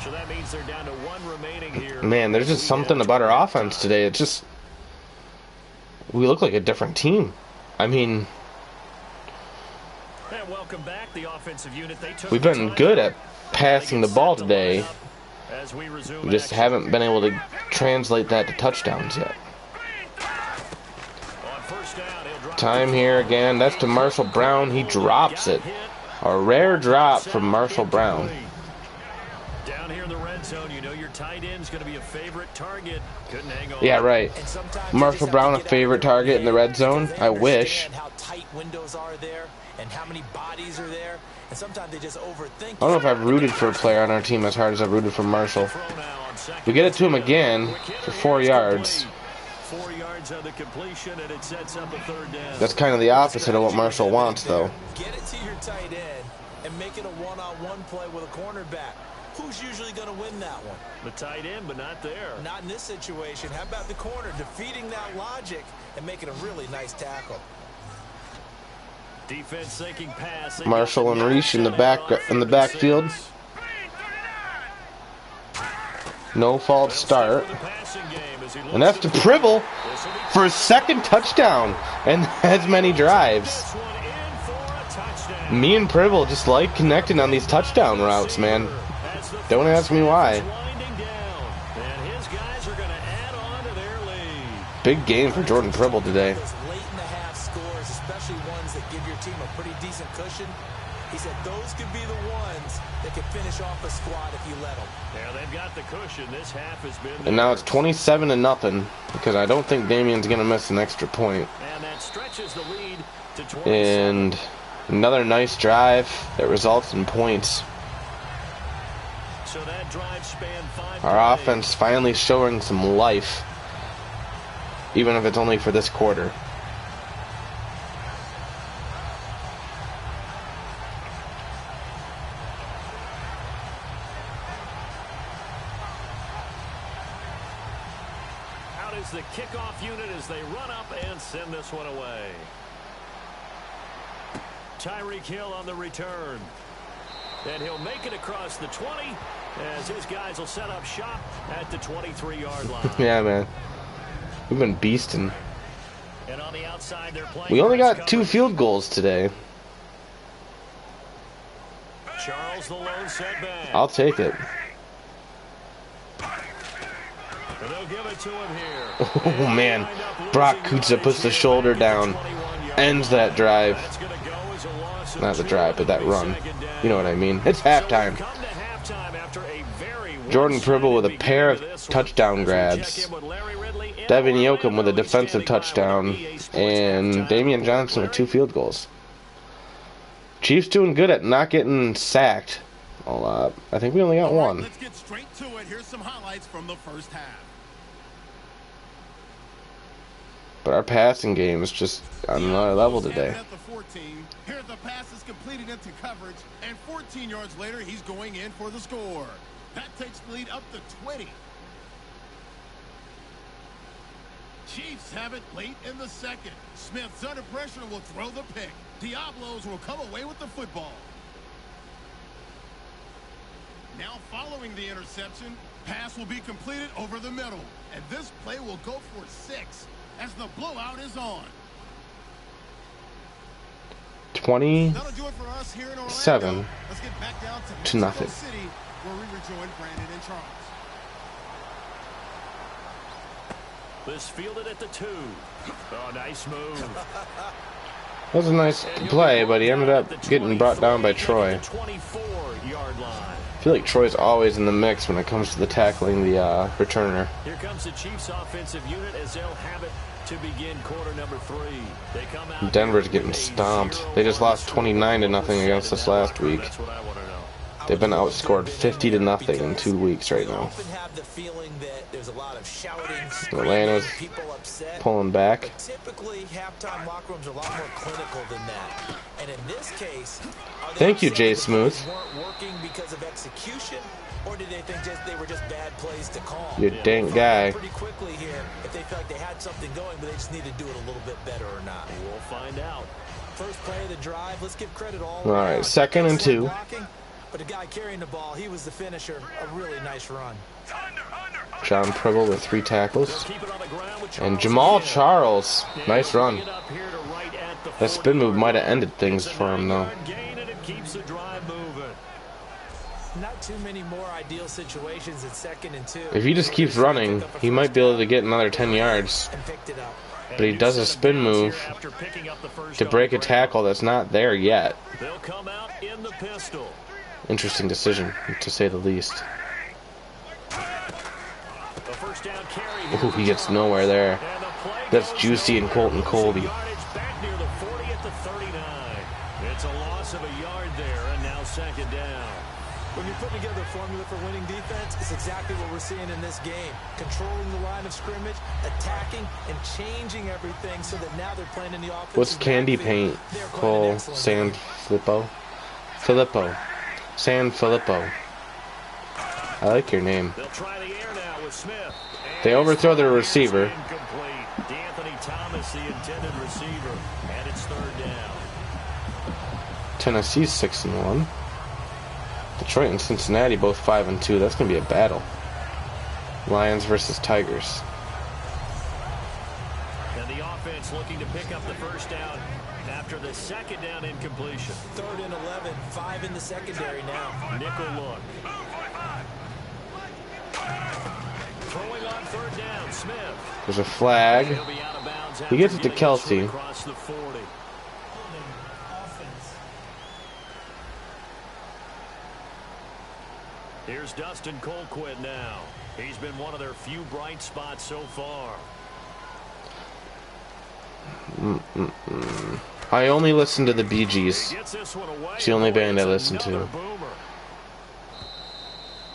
So that means they're down to 1 remaining here. Man, there's just something about our offense today. It's just... we look like a different team. I mean... And welcome back, the offensive unit. They took we've been good at passing the ball today. We just haven't been able to translate that to touchdowns yet. Time here again. That's to Marshall Brown. He drops it. A rare drop from Marshall Brown. Down here in the red zone, you know your tight end's going to be a favorite target. Couldn't hang on. Yeah, right. Marshall Brown a favorite target in the red zone? I wish. How tight windows are there and how many bodies are there. And sometimes they just overthink. I don't know if I've rooted for a player on our team as hard as I've rooted for Marshall. We get it to him again for 4 yards. 4 yards on the completion, and it sets up a 3rd down. That's kind of the opposite of what Marshall wants, though. Get it to your tight end and make it a one-on-one play with a cornerback. Who's usually going to win that one? The tight end, but not there. Not in this situation. How about the corner defeating that logic and making a really nice tackle? Defense sinking pass. Marshall and Reich in the backfield. No fault start. And that's to Pribble for his 2nd touchdown and as many drives. Me and Pribble just like connecting on these touchdown routes, man. Don't ask me why. Big game for Jordan Pribble today. Late in the half scores, especially ones that give your team a pretty decent cushion. He said those could be the ones that could finish off a squad if you let them. Yeah, they've got the cushion. This half has been. And now it's 27-0 because I don't think Damien's gonna miss an extra point. And that stretches the lead to 27. And another nice drive that results in points. So that drive spanned 5 Our plays. offense finally showing some life, even if it's only for this quarter. Out is the kickoff unit as they run up and send this one away. Tyreek Hill on the return. And he'll make it across the 20 as his guys will set up shop at the 23-yard line. Yeah, man. We've been beasting. And on the outside, they're playing. We only got 2 field goals today. Charles the lone setback. I'll take it. And they'll give it to him here. Oh, man. Brock Kutza puts the shoulder down. Ends that drive. Not the drive, but that run. You know what I mean. It's halftime. Jordan Pribble with a pair of touchdown grabs. Devin Yoakum with a defensive touchdown. And Damian Johnson with 2 field goals. Chiefs doing good at not getting sacked a lot. I think we only got 1. Let's get straight to it. Here's some highlights from the first half. But our passing game is just on another level today. Here the pass is completed into coverage, and 14 yards later, he's going in for the score. That takes the lead up to 20. Chiefs have it late in the second. Smith's under pressure and will throw the pick. Diablos will come away with the football. Now following the interception, pass will be completed over the middle. And this play will go for 6 as the blowout is on. 27 That'll do it for us here in Orlando. Let's get back down to nothing. City, where we rejoin Brandon and Charles. This fielded at the 2. Oh, nice move. That was a nice play, but he ended up getting brought down by Troy. I 24-yard line. feel like Troy's always in the mix when it comes to the tackling the returner. Here comes the Chiefs offensive unit as they'll have it to begin quarter number 3. They come out Denver's getting stomped. They just lost 29-0 against us last week. That's what I want to know. They've been outscored 50-0 in 2 weeks right now. Atlanta's pulling back. Typically, halftime locker rooms are a lot more clinical than that. And in this case, Thank you, Jay Smooth. weren't working because of execution, or did they think they were just bad plays to call? You dank guy. Pretty quickly here, if they felt like they had something going, but they just need to do it a little bit better or not. We'll find out. First play of the drive. Let's give credit all All right, around. 2nd and Excellent 2. blocking, but the guy carrying the ball, he was the finisher. A really nice run. John Preble with 3 tackles. Keep it on the ground with And Charles Jamal again. Charles. Nice run. Bring it up here to right at the That spin move might have ended things It's a for him, though. 9-yard gain, and it keeps the drive moving. Not too many more ideal situations at 2nd and 2. If he just keeps running, he might be able to get another 10 yards. And picked it up. But he does a spin move After picking up the first to break a on the ground. tackle that's not there yet. They'll come out in the pistol. Interesting decision, to say the least. The first down carry. Ooh, he gets nowhere there. And the play That's goes Juicy and nowhere. Colton Colby. Yardage back near the 40 at the 39. It's a loss of a yard there, and now 2nd down. When you're putting together a formula for winning defense, it's exactly what we're seeing in this game. Controlling the line of scrimmage, attacking, and changing everything so that now they're playing in the offense. What's candy paint? Cole San Filippo? Filippo. San Filippo. I like your name. They'll try the air now with Smith. They overthrow their receiver. Incomplete. D'Anthony Thomas, the intended receiver, and it's 3rd down. Tennessee's 6-1. Detroit and Cincinnati both 5-2. That's gonna be a battle. Lions versus Tigers. And the offense looking to pick up the first down after the 2nd down incompletion. 3rd and 11, 5 in the secondary now. Nickel look. Throwing on 3rd down, Smith. There's a flag. He'll be out of bounds He gets it to after Kelsey. getting across the 40. Here's Dustin Colquitt now. He's been one of their few bright spots so far. I only listen to the Bee Gees. Gets this one away. It's the only band I It's listen to. another boomer.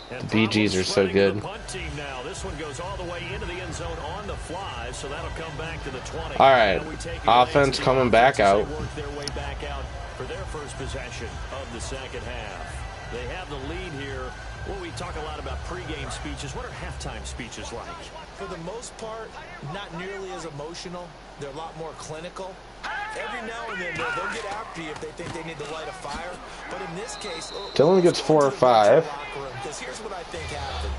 And The Bee Gees are so splitting good. the punt team now. This one goes all the way into the end zone on the fly, so that'll come back to the 20. All right, Now we take it offense to the coming back offense as out. they work their way back out for their first possession of the 2nd half. They have the lead here. Well, we talk a lot about pregame speeches. What are halftime speeches like? For the most part, not nearly as emotional. They're a lot more clinical. Every now and then, they'll get after you if they think they need to light a fire. But in this case, Dylan gets 4 or 5. Because here's what I think happened.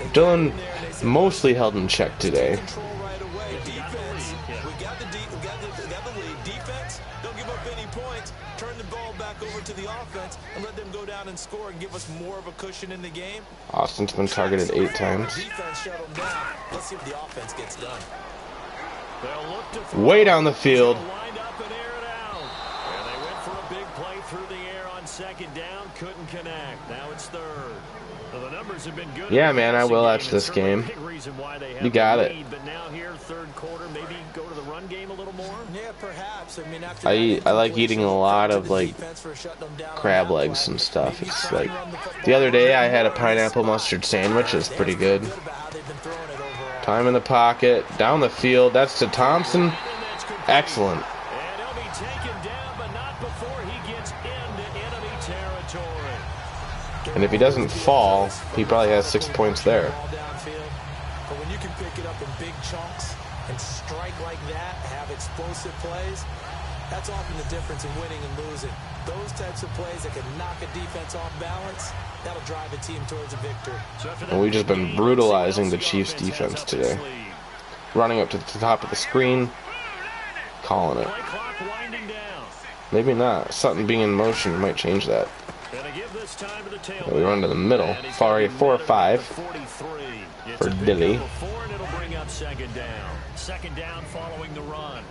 They Dylan got in there and they said, mostly held in check today. control right away. Defense, we got the lead. Defense, don't give up any points. Turn the ball back over to the offense and let them go down and score and give us more of a cushion in the game. Austin's been targeted 8 times. Defense shut them down. Let's see if the offense gets done. They'll look to throw. Way down the field. Lined up and air it out. And they went for a big play through the air on 2nd down. Couldn't connect. Now it's 3rd. Well, the numbers have been good. Yeah, in the man, I passing will game, watch and this certainly a game. big reason why they have You got the it. lead. But now here, 3rd quarter, maybe go to the run game a little more. Yeah, perhaps. I mean, after I like eating a lot of like crab legs and stuff. It's like the other day I had a pineapple mustard sandwich. It's pretty good. Time in the pocket, down the field. That's to Thompson. Excellent. And he'll be taken down, but not before he gets into enemy territory. And if he doesn't fall, he probably has 6 points there. But when you can pick it up in big chunks and strike like that, have explosive plays, that's often the difference in winning and losing. Those types of plays that can knock a defense off balance, that'll drive a team towards a victory. And we've just been brutalizing the Chiefs' defense today. Running up to the top of the screen, calling it. Play clock winding down. Maybe not. Sutton being in motion might change that. We run to the middle. Far 4 or 5 for Dilly. Second down following the run.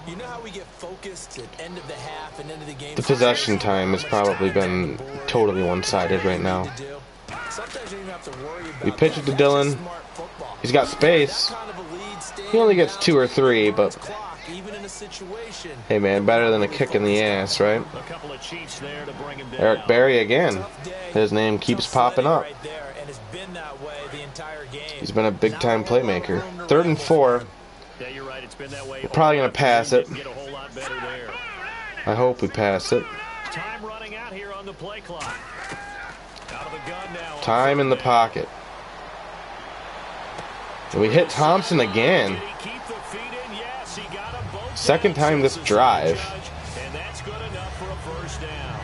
You know how we get focused at end of the half and end of the game? The possession time has probably been totally one-sided right now. Sometimes you don't have to worry about We pitch it to Dylan. He's got space. He only gets 2 or 3, but hey man, better than a kick in the ass, right? Eric Berry again. His name keeps popping up. He's been a big-time playmaker. 3rd and 4. We're probably going to pass it. I hope we pass it. Time in the pocket. And we hit Thompson again. Second time this drive. And that's good enough for a first down.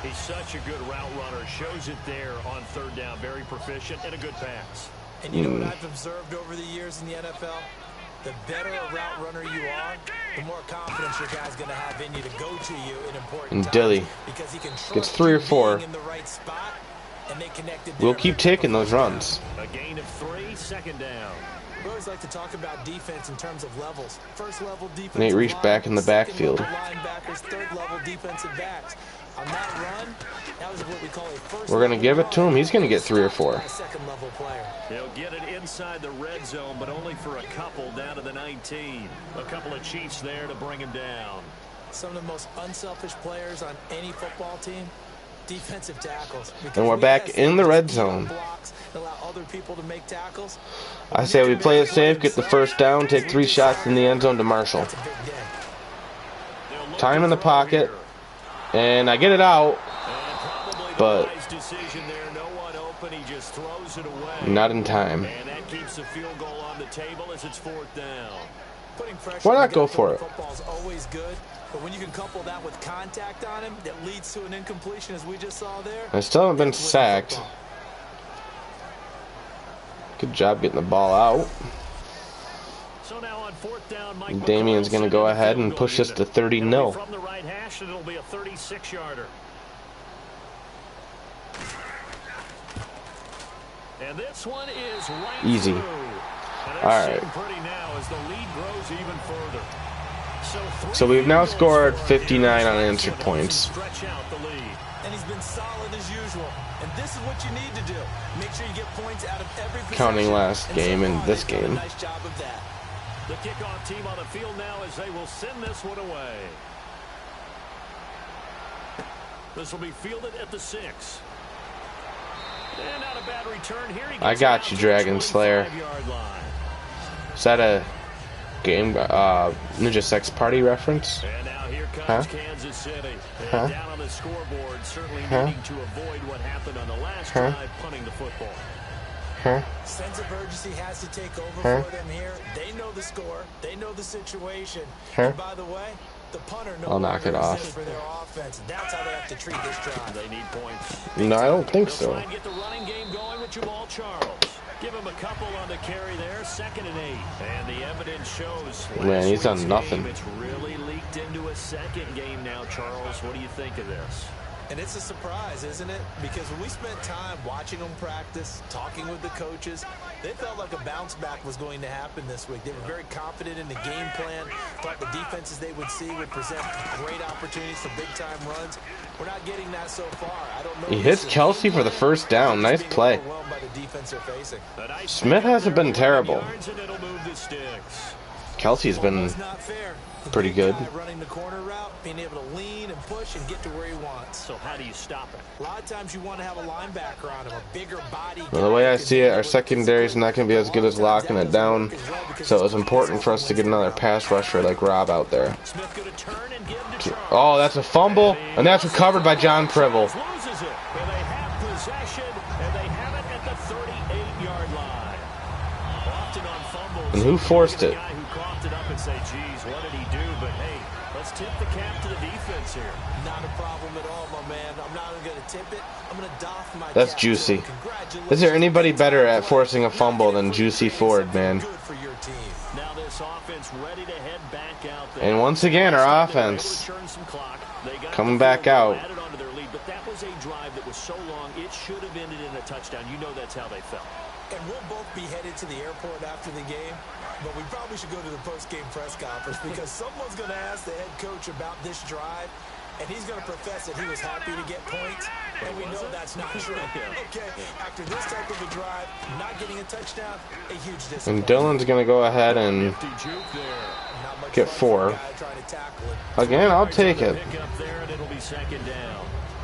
He's such a good route runner. Shows it there on 3rd down. Very proficient and a good pass. And you know what I've observed over the years in the NFL? The better a route runner you are, the more confidence your guy's going to have in you to go to you in important times. Dilly because he can gets 3 or 4. in the right spot, and they connected We'll keep taking those runs. A gain of 3, 2nd down. We always like to talk about defense in terms of levels. First level defense. Nate reached back in the backfield. Linebackers, 3rd level defensive backs. On that run, that was what we call a first. We're gonna give it to him. He's gonna get 3 or 4. Second level player. They'll get it inside the red zone, but only for a couple down to the 19. A couple of Chiefs there to bring him down. Some of the most unselfish players on any football team, defensive tackles. And we're back in the red zone. Allow other people to make tackles. I say we play it safe, get the first down, take 3 shots in the end zone to Marshall. Time in the pocket, and I get it out, but not in time. And that keeps the field goal on the table as it's 4th down. Why not go for it? Football's always good, but when you can couple that with contact on him, that leads to an incompletion, as we just saw there. I still haven't been sacked. Good job getting the ball out. So now on 4th down, Mike Damian's going to go ahead and push us to 30-0. From the right hash, it'll be a 36-yarder. And this one is right easy. All right. Now as the lead grows even further. So we've now scored 59 unanswered points. Stretch out the lead. And he's been solid as usual. And this is what you need to do. Make sure you get points out of every possession. Counting last game and this game. Nice job of that. The kickoff team on the field now as they will send this one away. This will be fielded at the 6. And not a bad return here. I got you, Dragon Slayer. Is that a game Ninja Sex Party reference? And now here comes Kansas City. And down on the scoreboard, certainly needing to avoid what happened on the last drive, punting the football. Sense of urgency has to take over for them here. They know the score. They know the situation. And by the way, the punter knows I'll knock it off. for their offense. That's how they have to treat this drive. They need points. No, I don't think so. Try and get the running game going with Jamal Charles. Give him a couple on the carry there, 2nd and 8. And the evidence shows. Man, he's done nothing. It's really leaked into a second game now, Charles. What do you think of this? And it's a surprise, isn't it? Because when we spent time watching them practice, talking with the coaches, they felt like a bounce back was going to happen this week. They were very confident in the game plan, thought the defenses they would see would present great opportunities for big-time runs. We're not getting that so far. I don't know. He hits Kelsey for the first down. Nice play. Smith hasn't been terrible. Kelsey's been pretty good. Running the corner route, being able to lean and push and get to where he wants. So how do you stop it? A lot of times you want to have a linebacker on him, a bigger body. Well, the way I see it, our secondary is not going to be as good as locking it down. So it was important for us to get another pass rusher like Rob out there. Oh, that's a fumble, and that's recovered by John Pribble. And who forced it? say, geez, what did he do? But, hey, let's tip the cap to the defense here. Not a problem at all, my man. I'm not even going to tip it. I'm going to doff my That's cap. Juicy. Is there anybody better at forcing a fumble than Juicy Ford, man? Good for your team. Now this offense ready to head back out there. And once again, our offense coming back out. But that was a drive that was so long, it should have ended in a touchdown. You know that's how they felt. And we'll both be headed to the airport after the game, but we probably should go to the post-game press conference because someone's going to ask the head coach about this drive, and he's going to profess that he was happy to get points, and we know that's not true. Okay, after this type of a drive, not getting a touchdown, a huge disappointment. And Dylan's going to go ahead and get 4. Again, I'll take it.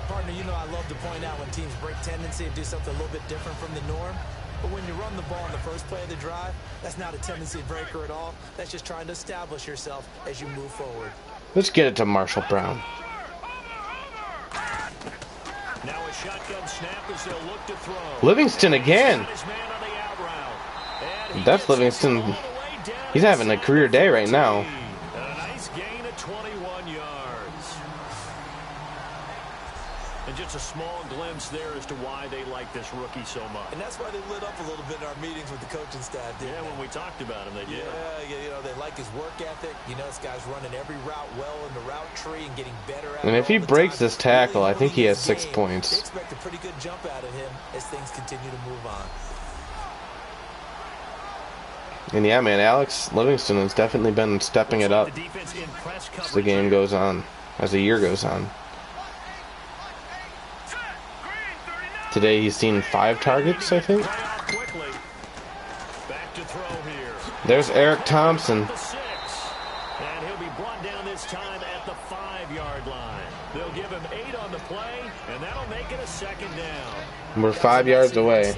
Partner, you know I love to point out when teams break tendency and do something a little bit different from the norm. But when you run the ball in the first play of the drive, that's not a tendency breaker at all. That's just trying to establish yourself as you move forward. Let's get it to Marshall Brown. Now a shotgun snap as they'll look to throw. Livingston again. That's Livingston. He's having a career day right now. A nice gain of 21 yards. And just a small glimpse there as to why they like this rookie so much. And that's why they lit up a little bit in our meetings with the coaching staff, didn't they? When we talked about him, they did. Yeah, you know, they like his work ethic. You know, this guy's running every route well in the route tree and getting better at it. And if he breaks this tackle, I think he has 6 points. They expect a pretty good jump out of him as things continue to move on. And yeah, man, Alex Livingston has definitely been stepping it up as the game goes on, as the year goes on. Today he's seen 5 targets, I think. There's Eric Thompson. And he'll be brought down this time at the 5-yard line. They'll give him 8 on the play, and that'll make it a 2nd down. We're 5 yards away.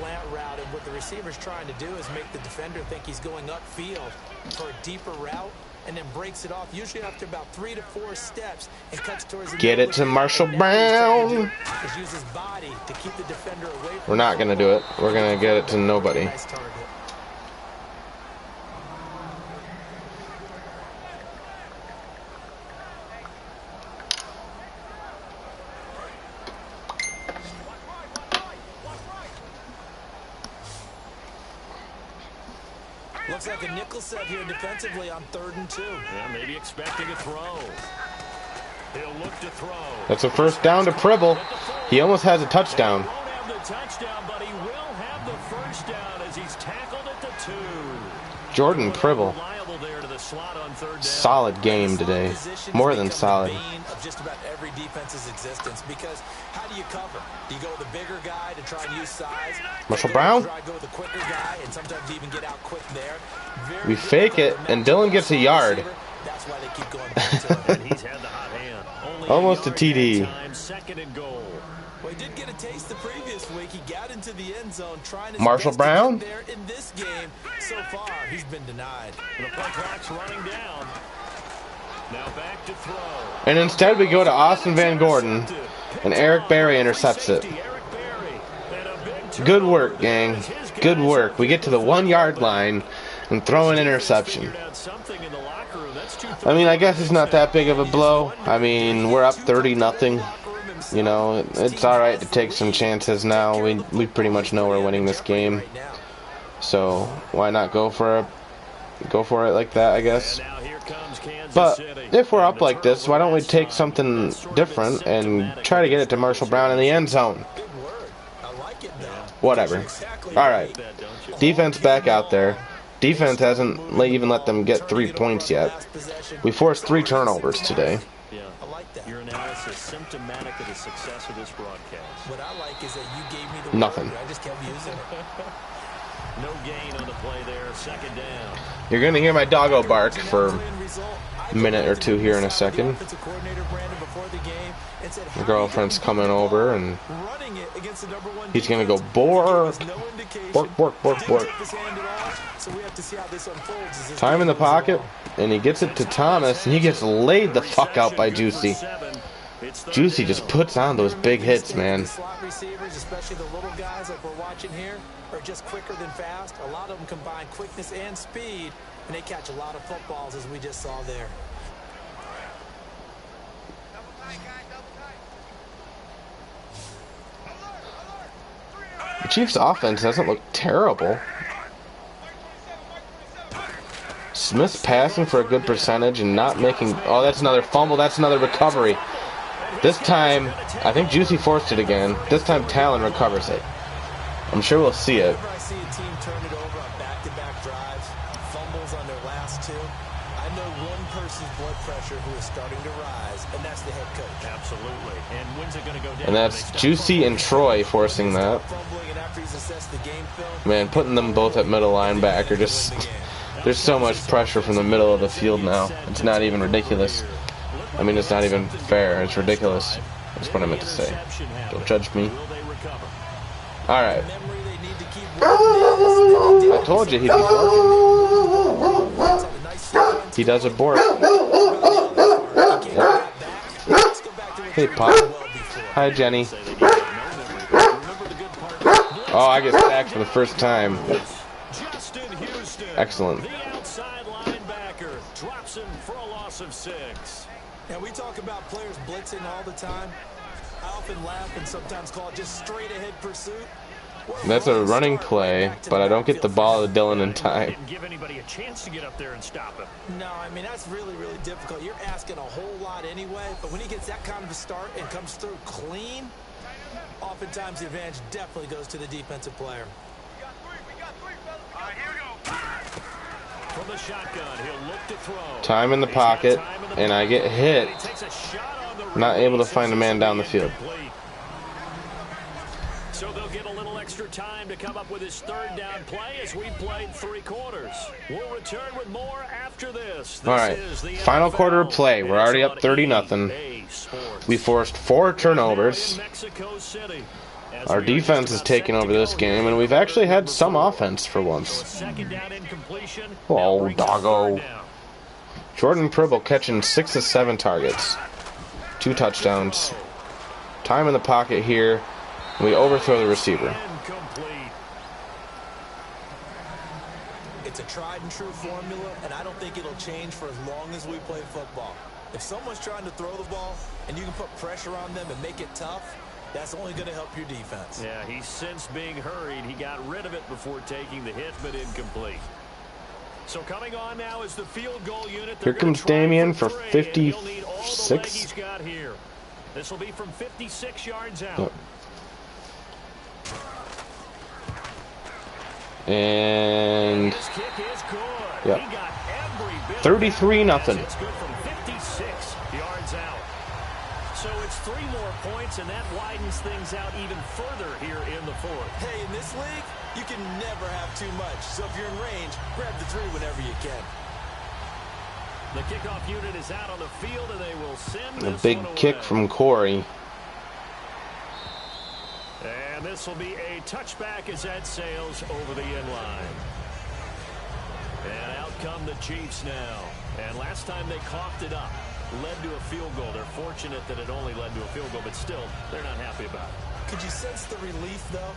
What the receiver's trying to do is make the defender think he's going upfield for a deeper route, and then breaks it off, usually after about 3 to 4 steps, and cuts towards the Get it to Marshall Brown. We're not going to do it. We're going to get it to nobody. Looks like a nickel set here defensively on 3rd and 2. Yeah, maybe expecting a throw. He'll look to throw. That's a first down to Pribble. He almost has a touchdown. He won't have the touchdown, but he will have the first down as he's tackled at the 2. Jordan Pribble. Solid game today. More than solid. Of just about every defense's existence, because how do you cover? Do you go with the bigger guy to try and use size? Marshall Brown. Go with the quicker guy and sometimes even get out quick there. We fake it, and Dylan gets a yard. That's why they keep going back to him. And he's had the hot hand. Only almost a TD. 2nd and goal. Well, he did get a taste the previous week. He got into the end zone trying to Marshall Brown. There in this game so far, he's been denied. And the play clock's running down. Now back to throw. And instead we go to Austin Van Gordon, and Eric Berry intercepts it. Good work, gang. Good work. We get to the 1-yard line and throw an interception. I mean, I guess it's not that big of a blow. I mean, we're up 30-0. You know, it's all right to take some chances now. We pretty much know we're winning this game. So why not go for it like that, I guess. But if we're up like this, why don't we take something different and try to get it to Marshall Brown in the end zone? Whatever. All right. Defense back out there. Defense hasn't even let them get 3 points yet. We forced 3 turnovers today. Your analysis symptomatic of the success of this broadcast. What I like is that you gave me the nothing. I just kept using it. No gain on the play there. 2nd down. You're going to hear my doggo bark for a minute or 2 here in a second. The girlfriend's coming over, and he's going to go bork. Bork, bork, bork, bork. Time in the pocket, and he gets it to Thomas, and he gets laid the fuck out by Juicy. Juicy just puts on those big hits, man. Slot receivers, especially the little guys like we're watching here, are just quicker than fast. A lot of them combine quickness and speed and they catch a lot of footballs, as we just saw there. The Chiefs' offense doesn't look terrible. Smith's passing for a good percentage and not making... Oh, that's another fumble. That's another recovery. This time, I think Juicy forced it again. This time, Talon recovers it. I'm sure we'll see it. Whenever I see a team turn it over on back-to-back drives, fumbles on their last two, I know one person's blood pressure who is starting to rise, and that's the head coach. Absolutely. And when's it going to go down? And that's Juicy and Troy forcing that. Man, putting them both at middle linebacker, just... There's so much pressure from the middle of the field now. It's not even ridiculous. I mean, it's not even fair. It's ridiculous. That's what I meant to say. Don't judge me. Alright. I told you he'd be barking. He does abort. Yeah. Hey, Pop. Hi, Jenny. Oh, I get sacked for the first time. Excellent. The outside linebacker drops him for a loss of 6. And we talk about players blitzing all the time. I often laugh and sometimes call it just straight ahead pursuit. That's a running play, but I don't get the ball to Dylan in time. Didn't give anybody a chance to get up there and stop him. No, I mean, that's really, really difficult. You're asking a whole lot anyway, but when he gets that kind of a start and comes through clean, oftentimes the advantage definitely goes to the defensive player. From the shotgun, he'll look to throw. Time in the pocket, and I get hit. Not able to find a man down the field. So they'll get a little extra time to come up with his third down play as we played 3 quarters. We'll return with more after this. All right, final quarter of play. We're already up 30-0. We forced 4 turnovers. Our defense is taking over this game, and we've actually had some offense for once. Oh, doggo. Jordan Pribble catching 6 of 7 targets. 2 touchdowns. Time in the pocket here. We overthrow the receiver. It's a tried and true formula, and I don't think it'll change for as long as we play football. If someone's trying to throw the ball, and you can put pressure on them and make it tough, that's only going to help your defense. Yeah, he's since being hurried. He got rid of it before taking the hit, but incomplete. So coming on now is the field goal unit. Here comes Damian for 56. He's got here. This will be from 56 yards out. Yep. And His kick is good. Yep. He got every bit 33-0. It's good from 56 yards out. So it's 3 more points, and that widens things out even further here in the 4th. Hey, in this league, you can never have too much. So if you're in range, grab the 3 whenever you can. The kickoff unit is out on the field, and they will send A this big one kick away. from Corey. And this will be a touchback as that sails over the end line. And out come the Chiefs now. And last time they coughed it up, led to a field goal. They're fortunate that it only led to a field goal, but still, they're not happy about it. Could you sense the relief, though,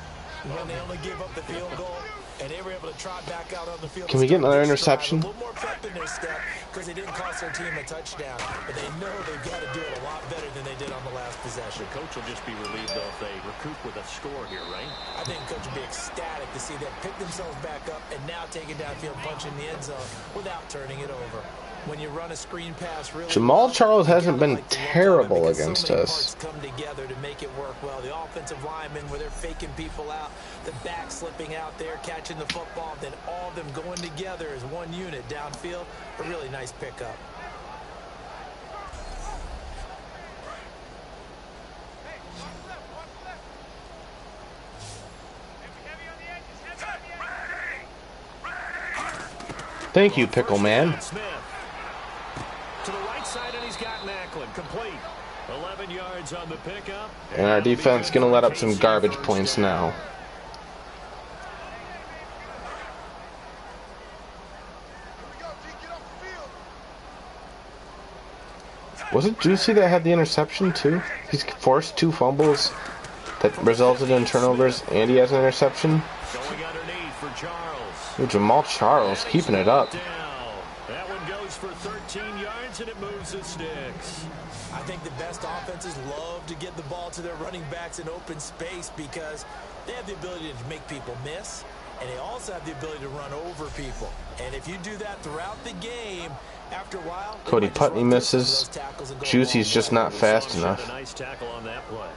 when they only gave up the field goal and they were able to trot back out on the field? Can we get another interception? A little more prep in their step because they didn't cost their team a touchdown, but they know they've got to do it a lot better than they did on the last possession. The coach will just be relieved, though, if they recoup with a score here, right? I think the coach will be ecstatic to see them pick themselves back up and now take it downfield, punching the end zone without turning it over. When you run a screen pass, really Jamal Charles hasn't been terrible against us. come together to make it work well. The offensive linemen, where they're faking people out, the back slipping out there, catching the football, then all of them going together as one unit downfield. A really nice pickup. Thank you, Pickle Man. Smith. To the right side, and he's got Macklin. Complete. 11 yards on the pickup. And our defense going to let up some garbage points now. Was it Juicy that had the interception too? He's forced 2 fumbles that resulted in turnovers, and he has an interception. Going underneath for Charles. Ooh, Jamal Charles keeping it up. Down. 13 yards, and it moves the sticks. I think the best offenses love to get the ball to their running backs in open space because they have the ability to make people miss, and they also have the ability to run over people. And if you do that throughout the game, after a while, Cody Putney misses. Juicy's just not fast enough. A nice tackle on that play.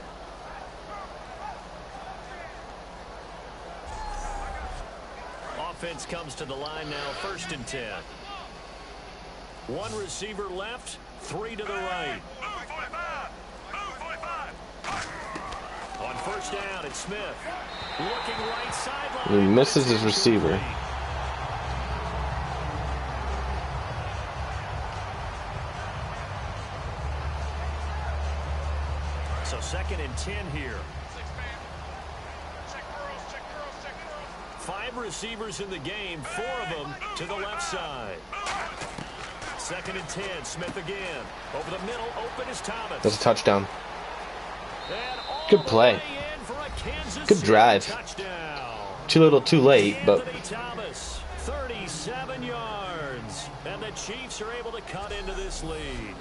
Offense comes to the line now, 1st and 10. One receiver left, 3 to the right. On 1st down, it's Smith. Looking right sideline. He misses his receiver. So 2nd and 10 here. 5 receivers in the game, 4 of them to the left side. 2nd and 10, Smith again. Over the middle, open is Thomas. That's a touchdown. Good play. Good drive. Too little too late, but... Thomas, 37 yards. And the Chiefs are able to cut into this lead.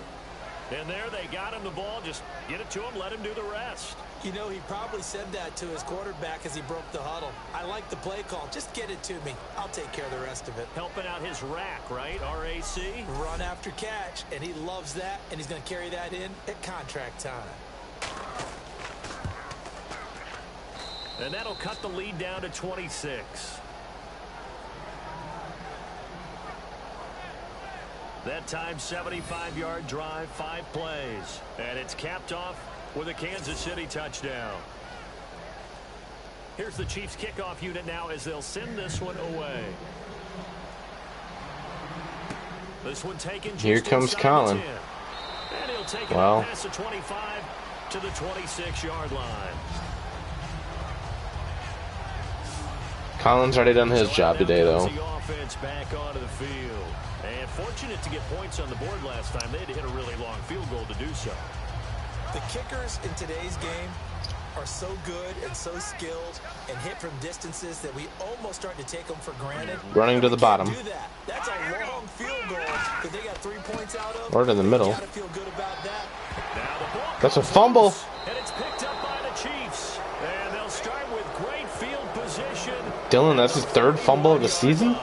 And there they got him the ball. Just get it to him, let him do the rest. You know, he probably said that to his quarterback as he broke the huddle. I like the play call. Just get it to me. I'll take care of the rest of it. Helping out his rack, right? RAC? Run after catch, and he loves that, and he's going to carry that in at contract time. And that'll cut the lead down to 26. That time, 75-yard drive, 5 plays. And it's capped off with a Kansas City touchdown. Here's the Chiefs kickoff unit now as they'll send this one away. This one taken just here comes Colin. And he'll take it past the 25 to the 26-yard line. Colin's already done his job today, though. The offense back onto the field. And fortunate to get points on the board last time. They had to hit a really long field goal to do so. The kickers in today's game are so good and so skilled and hit from distances that we almost start to take them for granted. Running to the bottom. Do that. That's a long field goal that they got 3 points out of. Or to the middle. Gotta feel good about that. Now the ball That's a fumble. and it's picked up by the Chiefs. And they'll start with great field position. Dylan, that's his 3rd fumble of the season?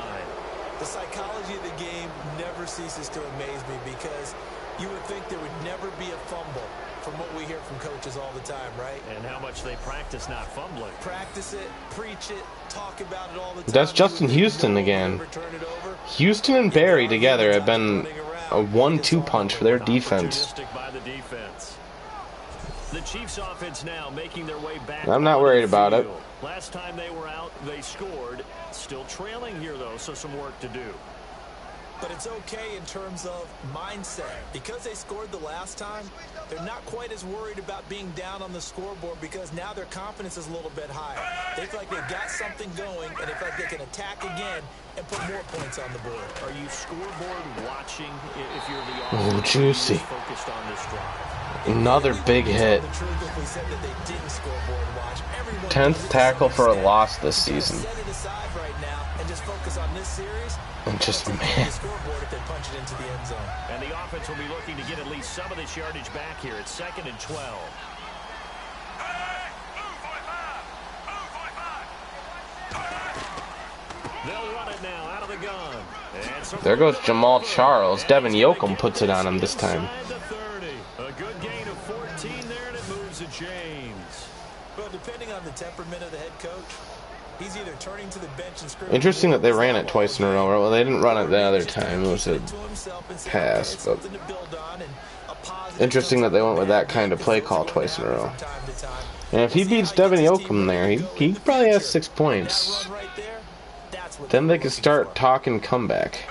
The psychology of the game never ceases to amaze me because you would think there would never be a fumble from what we hear from coaches all the time, right? And how much they practice not fumbling. Practice it, preach it, talk about it all the time. That's Justin Houston again. Houston and Barry together have been a 1-2 punch for their defense. By the defense. The Chiefs offense now making their way back. I'm not worried about it. Last time they were out, they scored. Still trailing here, though, so some work to do. But it's okay in terms of mindset. Because they scored the last time, they're not quite as worried about being down on the scoreboard because now their confidence is a little bit higher. They feel like they've got something going, and they feel like they can attack again and put more points on the board. Are you scoreboard watching if you're the offense Juicy. Focused on this drive? Another big hit. 10th tackle for a loss this season. Set it aside right now and just focus on this series. And just, man. And the offense will be looking to get at least some of this yardage back here. It's 2nd and 12. They'll run it now out of the gun. There goes Jamal Charles. Devin Yoakum puts it on him this time. A good gain of 14 there, and it moves to James. Well, depending on the temperament of the head coach, he's either turning to the bench and screaming. Interesting that they ran it twice in a row. Well, they didn't run it the other time. It was a pass, but interesting that they went with that kind of play call twice in a row. And if he beats Devin Yoakum there, he probably has 6 points. Then they could start talking comeback.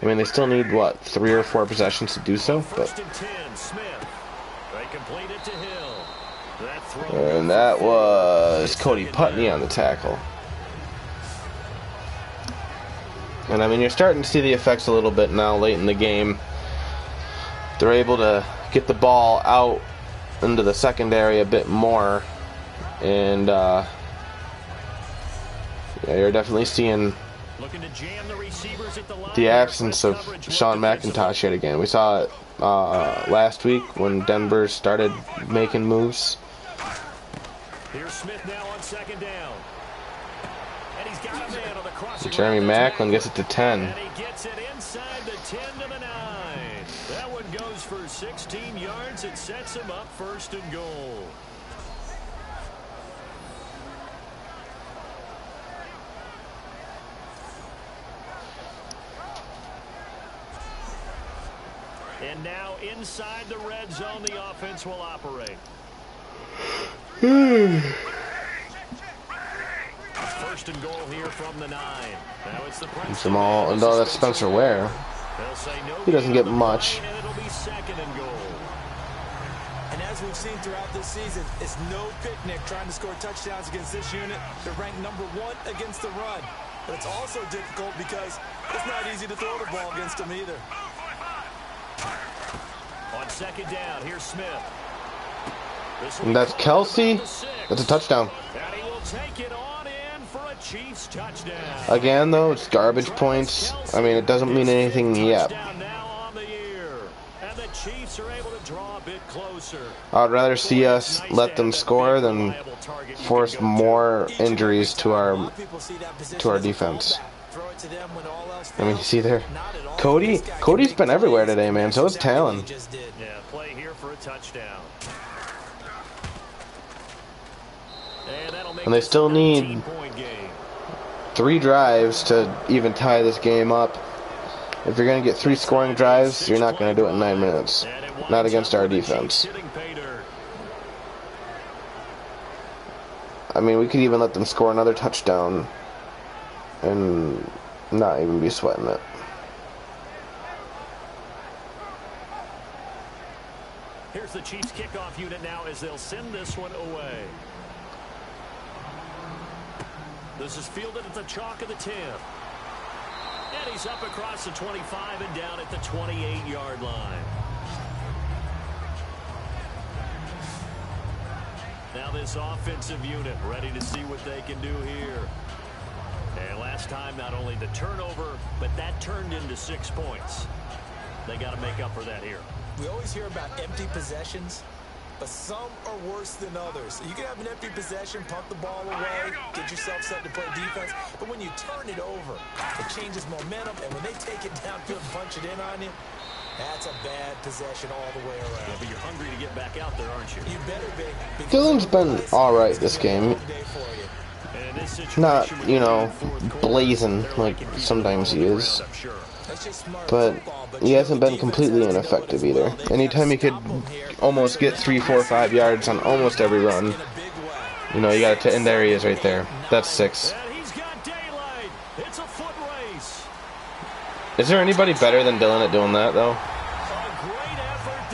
I mean, they still need, what, 3 or 4 possessions to do so? But and that was Cody Putney on the tackle. And I mean, you're starting to see the effects a little bit now late in the game. They're able to get the ball out into the secondary a bit more. And yeah, you're definitely seeing Looking to jam the receivers at the line. The absence of Sean McIntosh yet again. We saw it last week when Denver started making moves. Here's Smith now on second down. And he's got a man on the crossing. Jeremy Maclin gets it to 10. And he gets it inside the 10 to the 9. That one goes for 16 yards. It sets him up first and goal. And now inside the red zone, the offense will operate. First and goal here from the 9. Now it's the Jamal, and that's Spencer Ware. He doesn't get much. And it'll be second and goal. And as we've seen throughout this season, it's no picnic trying to score touchdowns against this unit. They're ranked number 1 against the run. But it's also difficult because it's not easy to throw the ball against them either. On second down, here's Smith. And that's Kelsey. That's a touchdown. And he will take it on in for a Chiefs touchdown. Again, though, it's garbage points. I mean, it doesn't mean anything yet. Touchdown now on the year. And the Chiefs are able to draw a bit closer. I'd rather see us let them score than force more injuries to our defense. I mean, you see there, Cody's been everywhere today, man. So is Talon. Yeah, play here for a touchdown. And they still need 3 drives to even tie this game up. If you're going to get 3 scoring drives, you're not going to do it in 9 minutes. Not against our defense. I mean, we could even let them score another touchdown and not even be sweating it. Here's the Chiefs kickoff unit now as they'll send this one away. This is fielded at the chalk of the 10. And he's up across the 25 and down at the 28-yard line. Now this offensive unit ready to see what they can do here. And last time, not only the turnover, but that turned into 6 points. They got to make up for that here. We always hear about empty possessions, but some are worse than others. You can have an empty possession, pump the ball away, get yourself set to play defense, but when you turn it over, it changes momentum, and when they take it downfield and punch it in on you, that's a bad possession all the way around. Yeah, but you're hungry to get back out there, aren't you? You better be. Dylan's been alright this game. Not, you know, blazing like sometimes he is. But he hasn't been completely ineffective either. Anytime he could almost get 3, 4, 5 yards on almost every run, you know, you got to, and there he is right there. That's 6. Is there anybody better than Dylan at doing that, though?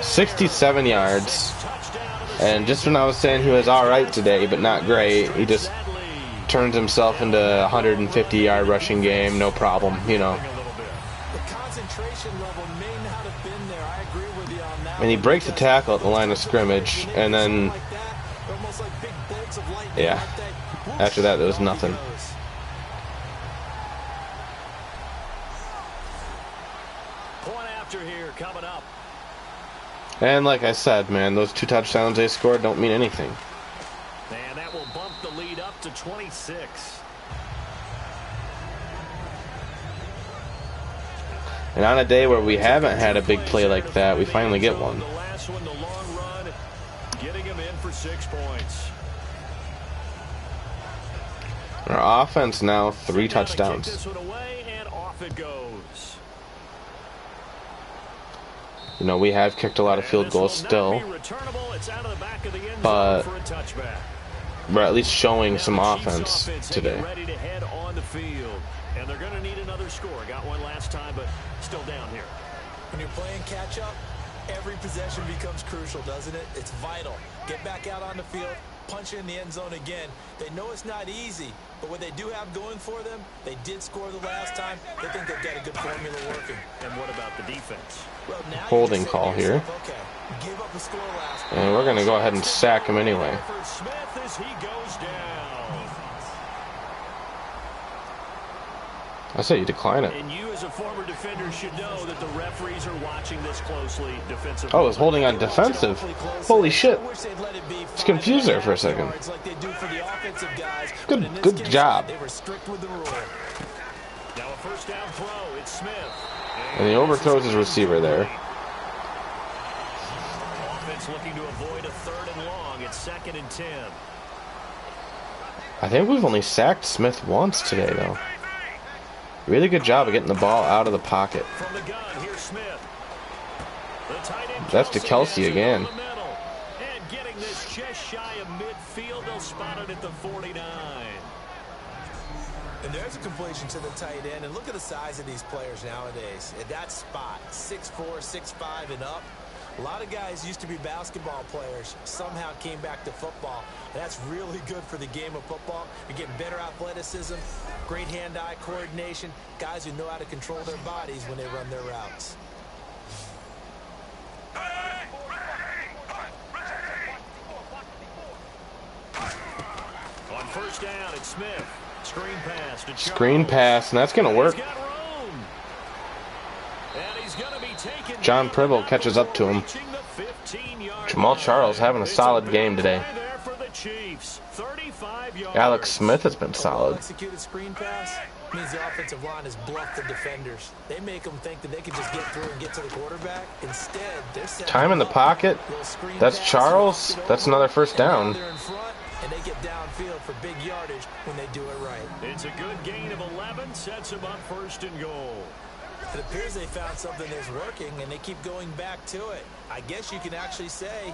67 yards. And just when I was saying he was alright today, but not great, he just turns himself into a 150-yard rushing game, no problem, you know. And he breaks the tackle at the line of scrimmage, and then, yeah, after that there was nothing. Point after here coming up. And like I said, man, those 2 touchdowns they scored don't mean anything. And that will bump the lead up to 26. And on a day where we haven't had a big play like that, we finally get one. The last one, the long run, getting him in for 6 points. Our offense now 3 touchdowns. Kick this one away, and off it goes. You know, we have kicked a lot of field goals still, but we're at least showing some offense today. Ready to head on the field, and they're going to need another score. Got one last time, but still down here. When you're playing catch-up, every possession becomes crucial, doesn't it? It's vital. Get back out on the field, punch in the end zone again. They know it's not easy, but what they do have going for them, they did score the last time. They think they've got a good formula working. And what about the defense? Well, now holding call here. Okay, give up the score last And we're going to go ahead and sack him anyway. For Smith as he goes down. I say you decline it. And you as a former defender should know that the referees are watching this closely. Defensive. Oh, it's holding on defensive. Holy shit. It's confused there for a second. Good job. They were strict with the rule. Now a first down throw. It's Smith. And he overthrows his receiver there. Offense looking to avoid a 3rd and long. It's 2nd and 10. I think we've only sacked Smith once today, though. Really good job of getting the ball out of the pocket. From the gun, here's Smith. The tight end That's to Kelsey again. And getting this just shy of midfield, they'll spot it at the 49. And there's a completion to the tight end. And look at the size of these players nowadays. At that spot, 6'4", 6'5", and up. A lot of guys used to be basketball players, somehow came back to football. And that's really good for the game of football. You're getting better athleticism, great hand-eye coordination, guys who know how to control their bodies when they run their routes. On first down, it's Smith. Screen pass to Charles. Screen pass, and that's going to work. John Pribble catches up to him. Jamal Charles having a solid game today. Alex Smith has been solid. Executed screen pass means the offensive line has bluffed the defenders. They make them think that they can just get through and get to the quarterback. Instead, they're setting time in the pocket. That's Charles. That's another first down. And they get downfield for big yardage when they do it right. It's a good gain of 11, sets them up 1st and goal. It appears they found something that's working, and they keep going back to it. I guess you can actually say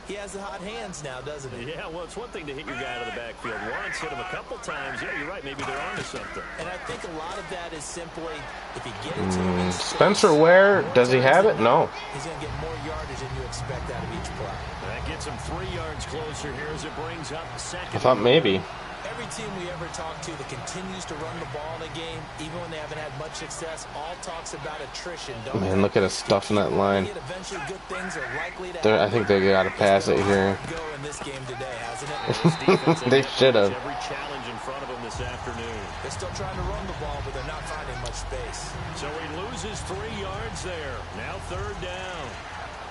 he has the hot hands now, doesn't he? Yeah, well, it's one thing to hit your guy out of the backfield once, hit him a couple times. Yeah, you're right. Maybe they're onto something. And I think a lot of that is simply if you get it to him. Spencer Ware, does he have it? No. He's going to get more yardage than you expect out of each play. That gets him 3 yards closer here as it brings up 2nd. I thought maybe. Every team we ever talk to that continues to run the ball in a game, even when they haven't had much success, all talks about attrition. Man, look at us stuffing that line. Eventually, good things are likely to I think they got to pass it here. go in this game today, hasn't it? They should have. Every challenge in front of them this afternoon. They're still trying to run the ball, but they're not finding much space. So he loses 3 yards there. Now 3rd down.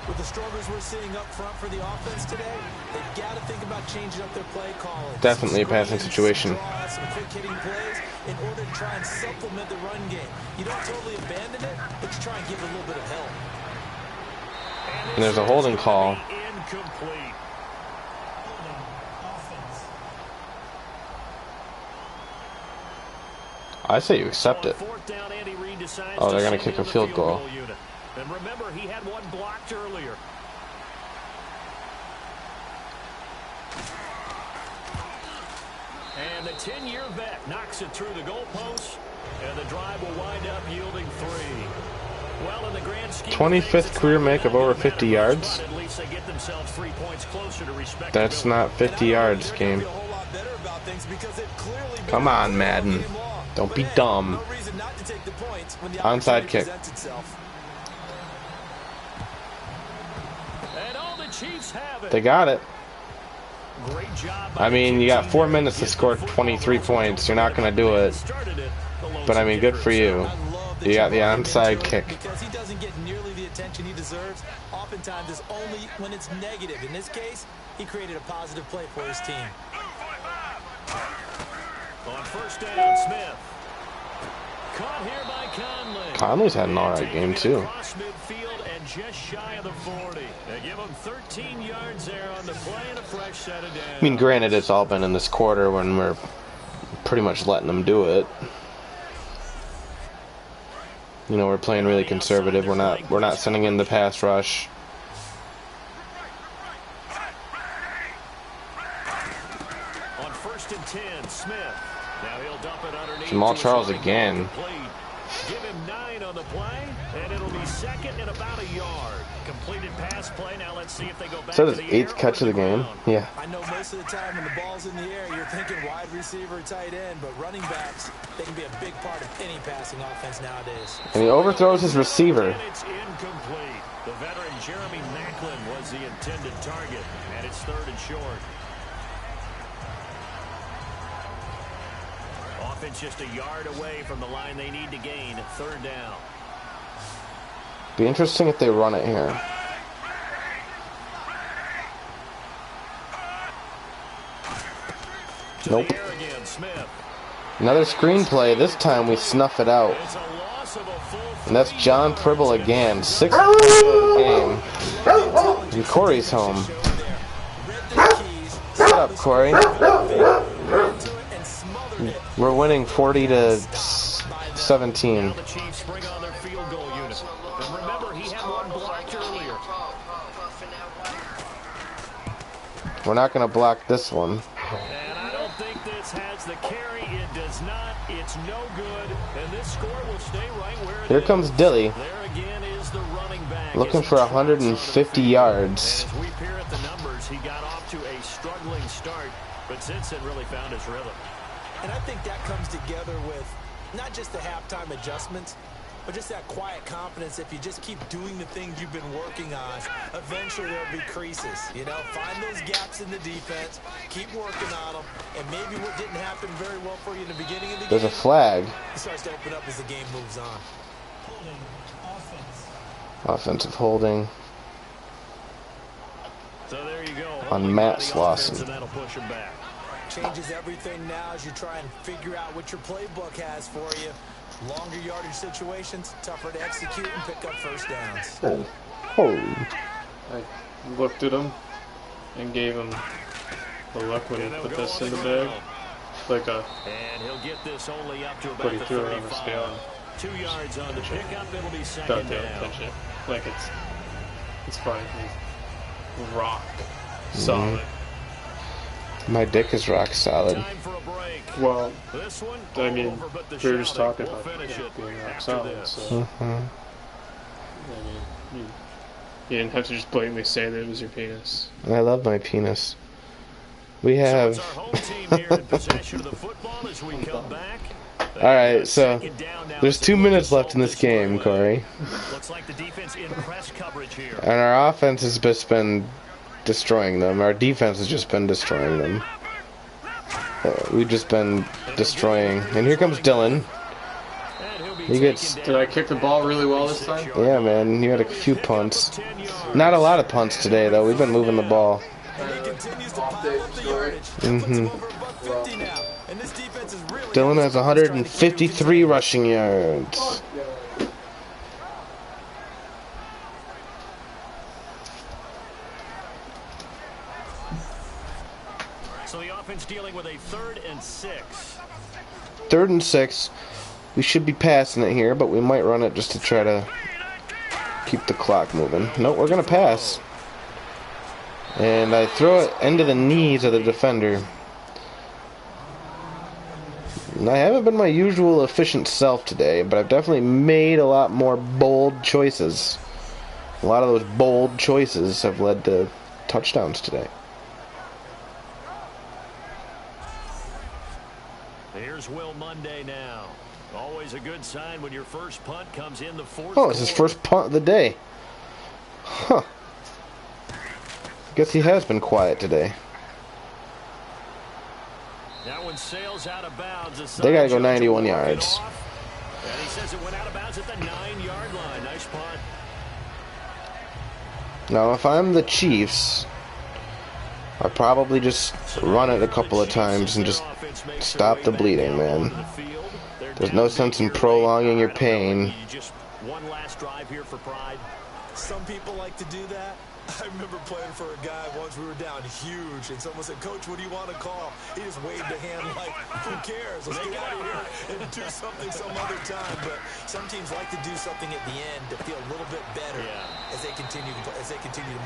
With the struggles we're seeing up front for the offense today, they've got to think about changing up their play calling. Definitely a passing situation. Some quick hitting plays in order to try and supplement the run game. You don't totally abandon it, but you try and give it a little bit of help. And there's a holding call. Incomplete. I say you accept it. Oh, they're going to kick a field goal. And remember, he had one blocked earlier. And the 10-year vet knocks it through the goalpost, and the drive will wind up yielding 3. Well, in the grand scheme 25th career make of over 50 yards. at least they get themselves 3 points closer to respect. That's not 50 yards, game. Come on, Madden. Don't be dumb. Onside kick. They got it. I mean, you got 4 minutes to score 23 points. You're not going to do it. But, I mean, good for you. You got the onside kick. Because he doesn't get nearly the attention he deserves. Oftentimes it's only when it's negative. In this case, he created a positive play for his team. On first down, Smith. Caught here by Conley. Conley's had an alright game, too. Across midfield and just shy of the 40. They give him 13 yards there on the play and a fresh set of downs. I mean, granted, it's all been in this quarter when we're pretty much letting them do it. You know, we're playing really conservative. We're not sending in the pass rush. On first and 10, Smith. Now he'll dump it underneath. Jamal Charles again. Give him 9 on the play, and it'll be second and about a yard. Completed pass play. Now let's see if they go back So to the the 8th catch of the game. Yeah. I know most of the time when the ball's in the air, you're thinking wide receiver, tight end, but running backs, they can be a big part of any passing offense nowadays. And he overthrows his receiver. And it's incomplete. The veteran Jeremy Macklin was the intended target, and it's 3rd and short. offense just a yard away from the line they need to gain. Third down. Be interesting if they run it here. Nope. Another screenplay. This time we snuff it out. And that's John Pribble again. 6 of the game. And Corey's home. What's up, Corey? We're winning 40-17. We're not going to block this one. And I don't think this has the carry. It does not. It's no good. And this score will stay right where it Here comes Dilly. There again is the running back. Looking for 150 yards. As we peer at the numbers, he got off to a struggling start, but since then really found his rhythm. And I think that comes together with not just the halftime adjustments, but just that quiet confidence. If you just keep doing the things you've been working on, eventually there'll be creases. You know, find those gaps in the defense, keep working on them, and maybe what didn't happen very well for you in the beginning of the game. There's a flag. It starts to open up as the game moves on. Offensive holding. So there you go. On Matt Slauson. And that'll push him back. Changes everything now as you try and figure out what your playbook has for you. Longer yardage situations, tougher to execute and pick up first downs. Oh. I looked at him and gave him the look when he put this in the bag. Like a. And he'll get this only up to about Put he the threw it 35. on the scale. 2 yards on the pickup. It'll be second Don't down. touch it. Like it's fine. He's rock solid. My dick is rock solid. Time for a break. Well, This one I mean, over, but the we were just shouting talking will about finish it being rock after solid, this. so I mean, you didn't have to just blatantly say that it was your penis. I love my penis. We So have. it's our home team here in possession of the football as we come back. Alright, so Second down now. there's 2 minutes left in this game, Corey. Looks like the defense in press coverage here. And our offense has just been destroying them. Our defense has just been destroying them. We've just been destroying. And here comes Dylan. He gets. Did I kick the ball really well this time? Yeah, man. You had a few punts. Not a lot of punts today, though. We've been moving the ball. Dylan has 153 rushing yards. So the offense dealing with a 3rd and 6. 3rd and 6. We should be passing it here, but we might run it just to try to keep the clock moving. Nope, we're going to pass. And I throw it into the knees of the defender. And I haven't been my usual efficient self today, but I've definitely made a lot more bold choices. A lot of those bold choices have led to touchdowns today. Here's Will Monday now. Always a good sign when your first punt comes in the 4th. Oh, it's his first punt of the day. Huh. Guess he has been quiet today. That one sails out of bounds. They gotta go 91 yards. And he says it went out of bounds at the 9-yard line. Nice punt. Now, if I'm the Chiefs, I'll probably just run it a couple of times and just stop the bleeding, man. There's no sense in prolonging your pain. Just one last drive here for pride. Some people like to do that. I remember playing for a guy once. We were down huge, and someone said, "Coach, what do you want to call?" He just waved a hand like, "Who cares? Let's get out of here and do something some other time." But some teams like to do something at the end to feel a little bit better as they continue to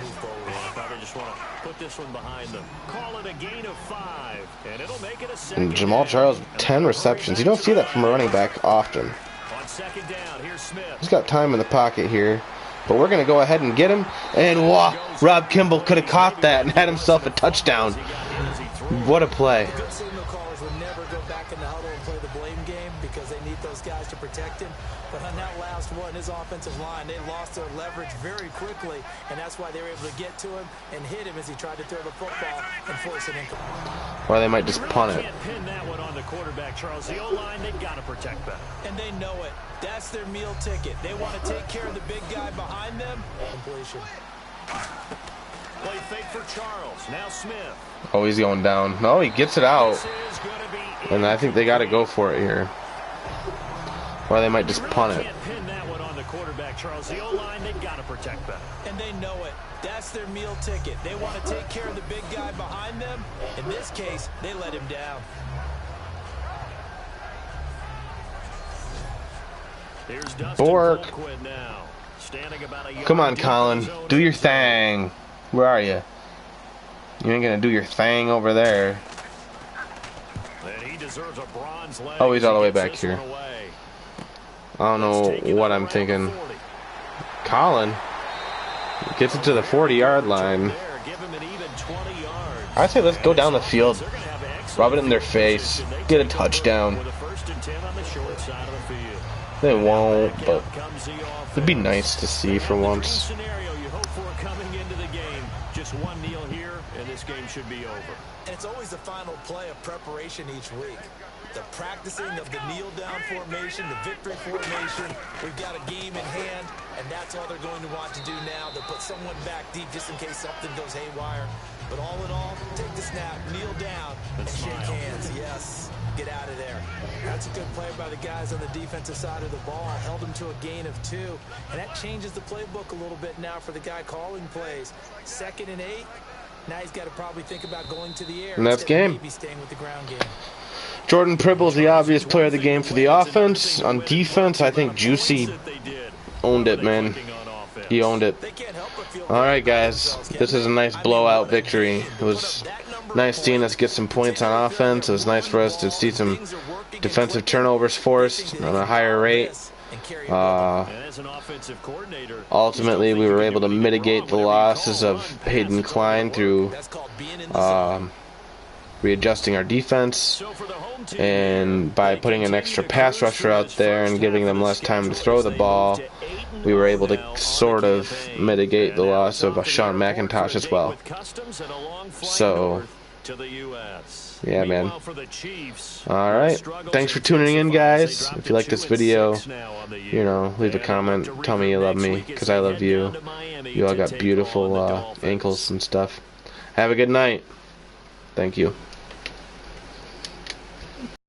move forward. Yeah, probably just want to put this one behind them. Call it a gain of 5, and it'll make it a second. And Jamal Charles, 10 receptions. You don't see that from a running back often. On second down, here's Smith. He's got time in the pocket here. But we're going to go ahead and get him. And wow, Rob Kimball could have caught that and had himself a touchdown. What a play. Good signal callers would never go back in the huddle and play the blame game because they need those guys to protect him. But on that last one, his offensive line, they lost their leverage very quickly, and that's why they were able to get to him and hit him as he tried to throw the football and force an incomplete. Or they might just punt it. Can't pin that one on the quarterback, Charles. The O-line, they got to protect better. And they know it. That's their meal ticket. They want to take care of the big guy behind them. Completion. Play fake for Charles. Now Smith. Oh, he's going down. No, he gets it out. This is going to be And I think they got to go for it here. Or they might just punt it. Can't pin that one on the quarterback, Charles. The O-line, they got to protect better. And they know it. That's their meal ticket. They want to take care of the big guy behind them. In this case, they let him down. Here's Dustin Bork. Colquitt now. Standing about a yard Come on, deep Colin. in the zone. Do your thing. Where are you? You ain't gonna do your thing over there. And he deserves a bronze leg. Oh, he's all the way Gets back this here. one away. I don't know what I'm thinking. Colin gets it to the 40-yard line. There, give him an even 20 yards. I say let's go down the field, They're gonna have excellent rub it in their face, position. They get a take over touchdown. with a 1st and 10 on the short side of the field. They won't, Back but out comes the offense. it'd be nice to see for And the once. dream scenario you hope for coming into the game. Just one kneel here, and this game should be over. And it's always the final play of preparation each week. The practicing of the kneel-down formation, the victory formation. We've got a game in hand, and that's all they're going to want to do now. They'll put someone back deep just in case something goes haywire. But all in all, take the snap, kneel down, and shake hands. Yes, get out of there. That's a good play by the guys on the defensive side of the ball. Held them to a gain of 2. And that changes the playbook a little bit now for the guy calling plays. 2nd and 8. Now he's got to probably think about going to the air. And that's instead of game. maybe staying with the ground game. Jordan Pribble's the obvious player of the game for the offense. On defense, I think Juicy owned it, man. He owned it. They can't help but feel Alright, guys. This is a nice blowout victory. It was nice seeing us get some points on offense. It was nice for us to see some defensive turnovers forced on a higher rate. As an offensive coordinator, Ultimately, we were able to mitigate the losses of Hayden Klein through That's called being in the zone. readjusting our defense so for the home team, and by putting an extra pass rusher out there and giving them less time to throw the ball, we were able to sort of mitigate the loss of Sean McIntosh as well. with customs and a long flight So, north to the US. yeah, man. Meanwhile, for the Chiefs, Alright, struggles thanks for and tuning in, guys. dropped If you like to this 2-6 video, now on the you year. know, leave a comment, tell me you love me, because I love you. You all got beautiful ankles and stuff. Have a good night. Thank you.